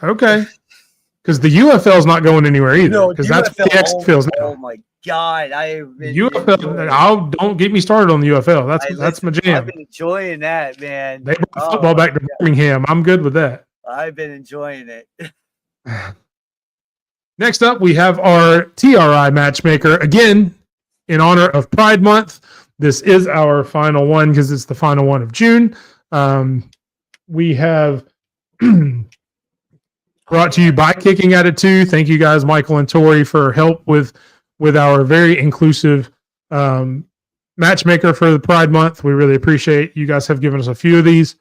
Because the UFL is not going anywhere either. Because that's what the XFL is now. Oh my God, UFL. Don't get me started on the UFL. That's my jam. I've been enjoying that, man. They brought football back to Birmingham. I'm good with that. I've been enjoying it. Next up, we have our TRI matchmaker again in honor of Pride Month. This is our final one because it's the final one of June. We have brought to you by Kicking Attitude. Thank you guys, Michael and Tori, for help with our very inclusive matchmaker for the Pride Month. We really appreciate you guys have given us a few of these.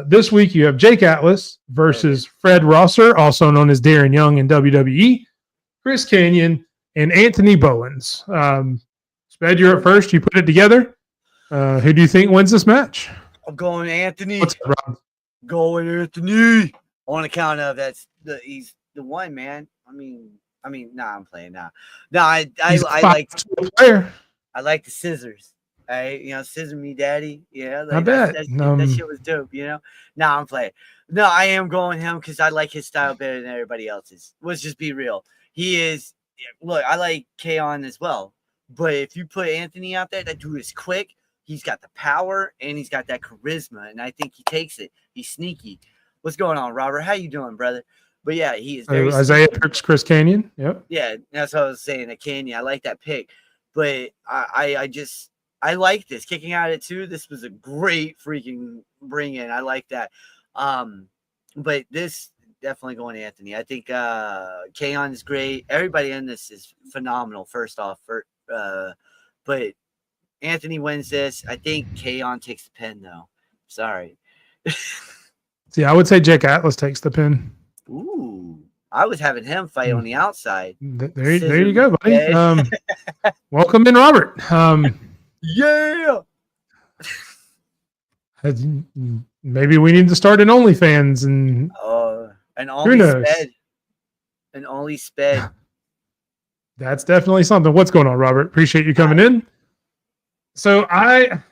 This week you have Jake Atlas versus Fred Rosser, also known as Darren Young in WWE, Chris Kanyon, and Anthony Bowens. Sped, you're up first. You put it together. Who do you think wins this match? I'm going Anthony. What's up, Rob? Going Anthony. On account of he's the one, man. I mean, I'm playing now. No, I like player. I like the scissors. Scissor me, daddy. Yeah, I bet that shit was dope. I'm playing. No, I am going him because I like his style better than everybody else's. Let's just be real. He is. Look, I like K-On as well, but if you put Anthony out there, that dude is quick. He's got the power and he's got that charisma, and I think he takes it. He's sneaky. What's going on, Robert? How you doing, brother? But yeah, he is very Isaiah picks Chris Kanyon. Yep. Yeah, that's what I was saying. At Kanyon, I like that pick, but I like this kicking out at two. This was a great freaking bring in. I like that. But this definitely going to Anthony. I think K-On is great. Everybody in this is phenomenal. First off, but Anthony wins this. I think K-On takes the pin though. Sorry. See, I would say Jake Atlas takes the pin. Ooh, I was having him fight on the outside. There you go, buddy. Welcome in, Robert. Yeah. Maybe we need to start an OnlyFans and only sped. That's definitely something. What's going on, Robert? Appreciate you coming in. So and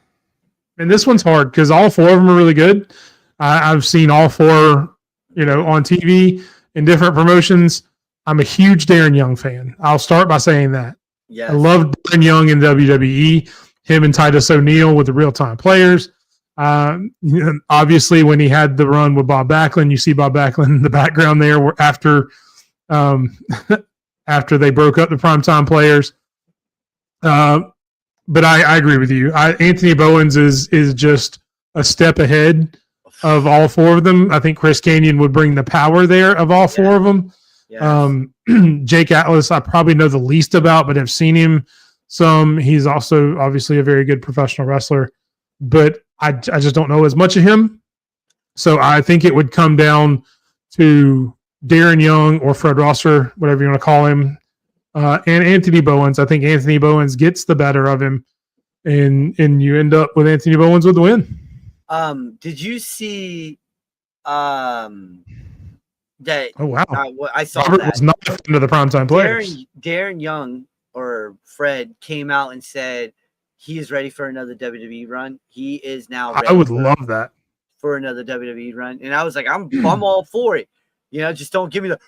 this one's hard because all four of them are really good. I've seen all four, on TV in different promotions. I'm a huge Darren Young fan. I'll start by saying that. Yes. I love Darren Young in WWE. Him and Titus O'Neil with the real-time players. Obviously, when he had the run with Bob Backlund, you see Bob Backlund in the background there after they broke up the primetime players. But I agree with you. Anthony Bowens is just a step ahead of all four of them. I think Chris Kanyon would bring the power there of all four of them. Yes. Jake Atlas, I probably know the least about, but have seen him some. He's also obviously a very good professional wrestler, but I just don't know as much of him. So I think it would come down to Darren Young or Fred Rosser, whatever you want to call him, and Anthony Bowens. I think Anthony Bowens gets the better of him, and you end up with Anthony Bowens with the win. Did you see that? Oh wow! I saw Robert that. Was not into the primetime players. Darren Young or Fred came out and said he is ready for another WWE run. He is now ready. I would love that for another WWE run, and I was like, I'm all for it. Just don't give me the.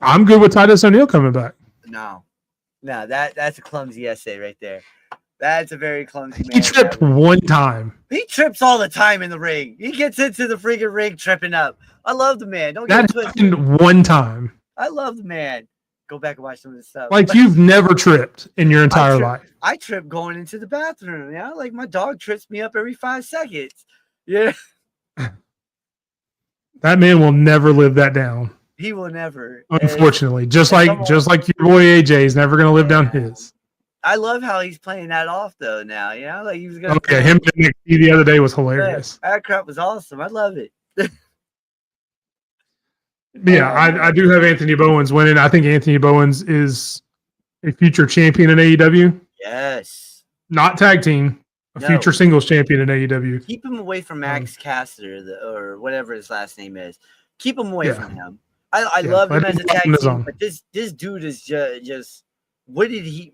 I'm good with Titus O'Neil coming back. No, that's a clumsy essay right there. That's a very clumsy man. He tripped one time. He trips all the time in the ring. He gets into the freaking ring tripping up. I love the man. Don't get that happened one time. I love the man. Go back and watch some of this stuff. Like you've never tripped in your entire life. I trip going into the bathroom. Yeah, like my dog trips me up every 5 seconds. Yeah. That man will never live that down. He will never. Unfortunately, just like your boy AJ is never going to live down his. I love how he's playing that off though now. You know, like he was going. Okay, him in NXT the other day was hilarious. That crap was awesome. I love it. Yeah, I do have Anthony Bowens winning. I think Anthony Bowens is a future champion in AEW. Yes. Not tag team, future singles champion in AEW. Keep him away from Max Caster or whatever his last name is. Keep him away from him. I love him as a tag team, but this dude is just what did he?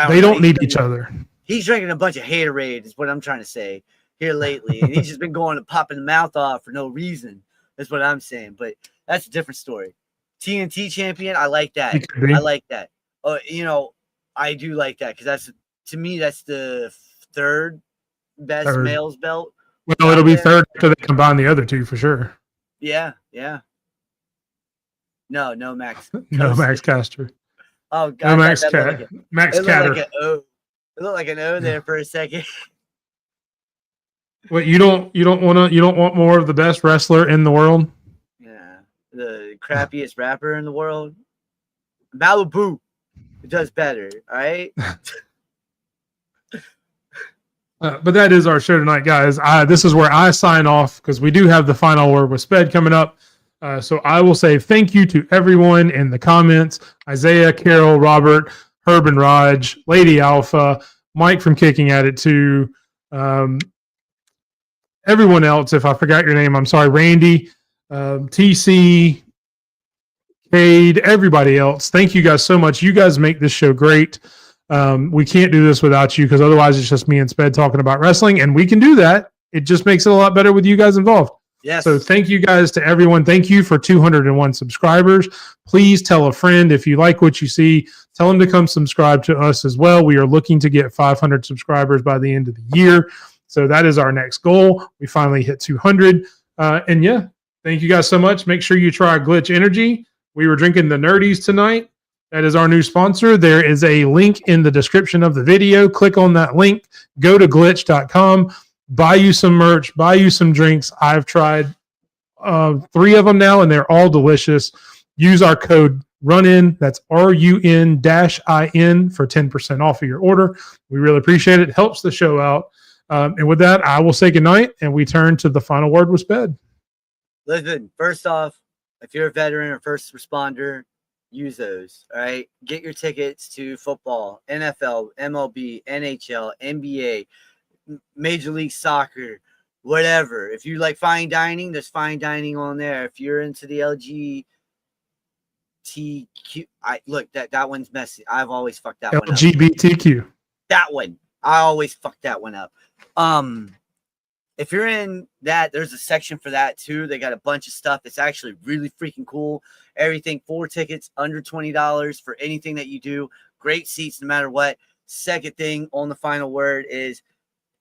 They don't need each other. He's drinking a bunch of haterade, is what I'm trying to say here lately, and he's just been going and popping the mouth off for no reason. That's what I'm saying, but that's a different story. TNT champion, I like that. I like that. You know, I do like that because that's to me that's the third best males belt. Well, it'll be third after they combine the other two for sure. Yeah. No Max. No Max Caster. Oh God, no Max Caster. Max Caster. It looked like an O there for a second. What you don't want more of the best wrestler in the world? Yeah, the crappiest rapper in the world, Malibu. It does better. All right. But that is our show tonight, guys. This is where I sign off because we do have the final word with Sped coming up. So I will say thank you to everyone in the comments: Isaiah, Carol, Robert, Herb and Raj, Lady Alpha, Mike from Kicking at It too. Everyone else, if I forgot your name, I'm sorry. Randy, TC, Cade, everybody else. Thank you guys so much. You guys make this show great. We can't do this without you because otherwise it's just me and Sped talking about wrestling, and we can do that. It just makes it a lot better with you guys involved. Yes. So thank you guys to everyone. Thank you for 201 subscribers. Please tell a friend if you like what you see. Tell them to come subscribe to us as well. We are looking to get 500 subscribers by the end of the year. So that is our next goal. We finally hit 200. And yeah, thank you guys so much. Make sure you try Glitch Energy. We were drinking the Nerdies tonight. That is our new sponsor. There is a link in the description of the video. Click on that link. Go to glitch.com. Buy you some merch. Buy you some drinks. I've tried 3 of them now, and they're all delicious. Use our code RUNIN. That's RUN-IN for 10% off of your order. We really appreciate it. It helps the show out. And with that, I will say goodnight, and we turn to the final word with Sped. Listen, first off, if you're a veteran or first responder, use those. All right. Get your tickets to football, NFL, MLB, NHL, NBA, Major League Soccer, whatever. If you like fine dining, there's fine dining on there. If you're into the LGBTQ, that one's messy. I've always fucked that one up. LGBTQ. That one. I always fuck that one up. If you're in that, there's a section for that too. They got a bunch of stuff. It's actually really freaking cool. Everything 4 tickets under $20 for anything that you do. Great seats no matter what. Second thing on the final word is,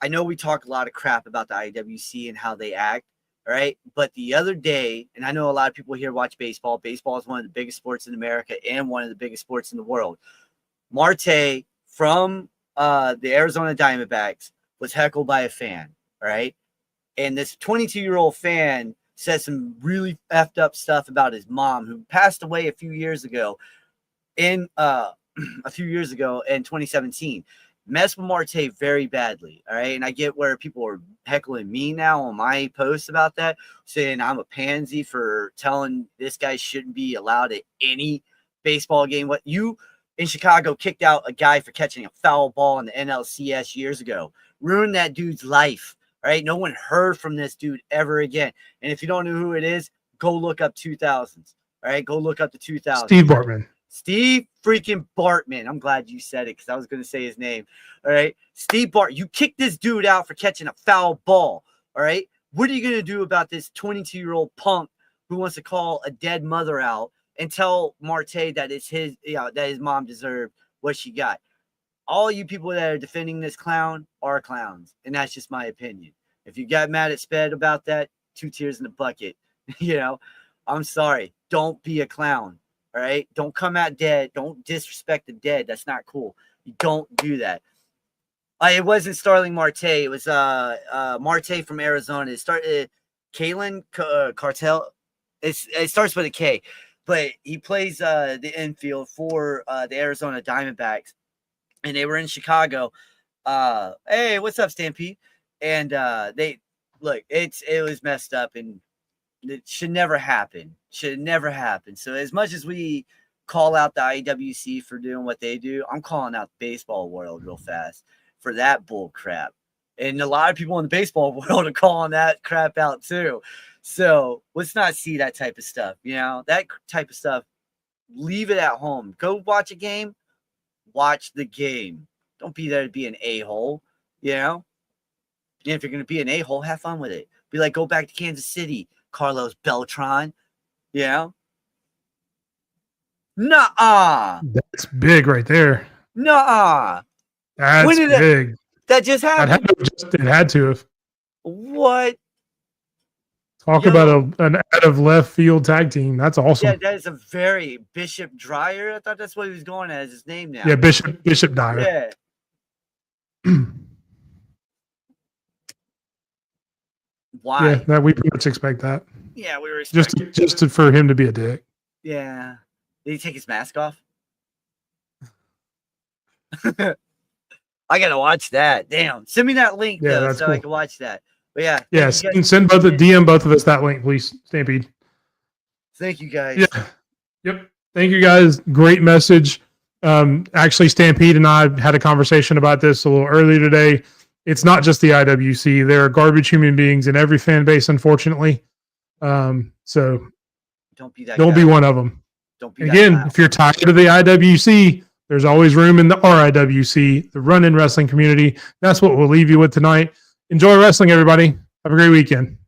I know we talk a lot of crap about the IWC and how they act, all right? But the other day, and I know a lot of people here watch baseball. Baseball is one of the biggest sports in America and one of the biggest sports in the world. Marte from the Arizona Diamondbacks was heckled by a fan, all right? And this 22-year-old fan said some really effed up stuff about his mom, who passed away a few years ago in 2017. Messed with Marte very badly, all right? And I get where people are heckling me now on my post about that, saying I'm a pansy for telling this guy shouldn't be allowed at any baseball game. What you in Chicago kicked out a guy for catching a foul ball in the NLCS years ago. Ruined that dude's life. All right. No one heard from this dude ever again. And if you don't know who it is, go look up 2000s. All right. Go look up the 2000s. Steve Bartman. Steve freaking Bartman. I'm glad you said it because I was going to say his name. All right. Steve Bart. You kicked this dude out for catching a foul ball. All right. What are you going to do about this 22-year-old punk who wants to call a dead mother out and tell Marte that it's his, that his mom deserved what she got? All you people that are defending this clown are clowns. And that's just my opinion. If you got mad at Sped about that, 2 tears in the bucket. I'm sorry. Don't be a clown. All right. Don't come out dead. Don't disrespect the dead. That's not cool. You don't do that. It wasn't Starling Marte. It was Marte from Arizona. It started Kalen Cartel. It starts with a K, but he plays the infield for the Arizona Diamondbacks, and they were in Chicago. Hey, what's up, Stampede? And it was messed up, and it should never happen. Should never happen. So as much as we call out the IWC for doing what they do, I'm calling out the baseball world real fast for that bull crap. And a lot of people in the baseball world are calling that crap out too. So let's not see that type of stuff. That type of stuff, leave it at home. Go watch a game. Watch the game. Don't be there to be an a-hole, And if you're going to be an a-hole, have fun with it. Be like, go back to Kansas City, Carlos Beltran. Nuh-uh. That's big right there. Nuh-uh. That's big. That just happened. It had to have. What? Talk about an out of left field tag team. That's awesome. Yeah, that is a very Bishop Dreyer. I thought that's what he was going as his name now. Yeah, Bishop Dyer. Yeah. Why? Yeah, that we pretty much expect that. Yeah, we were expecting just for him to be a dick. Yeah. Did he take his mask off? I gotta watch that. Damn. Send me that link though, so cool. I can watch that. But yeah. Yeah, send DM both of us that link, please, Stampede. Thank you guys. Yeah. Yep. Thank you guys. Great message. Actually, Stampede and I had a conversation about this a little earlier today. It's not just the IWC. There are garbage human beings in every fan base, unfortunately. So don't be that. Don't be one of them. Don't be again. If you're tired of the IWC, there's always room in the RIWC, the run-in wrestling community. That's what we'll leave you with tonight. Enjoy wrestling, everybody. Have a great weekend.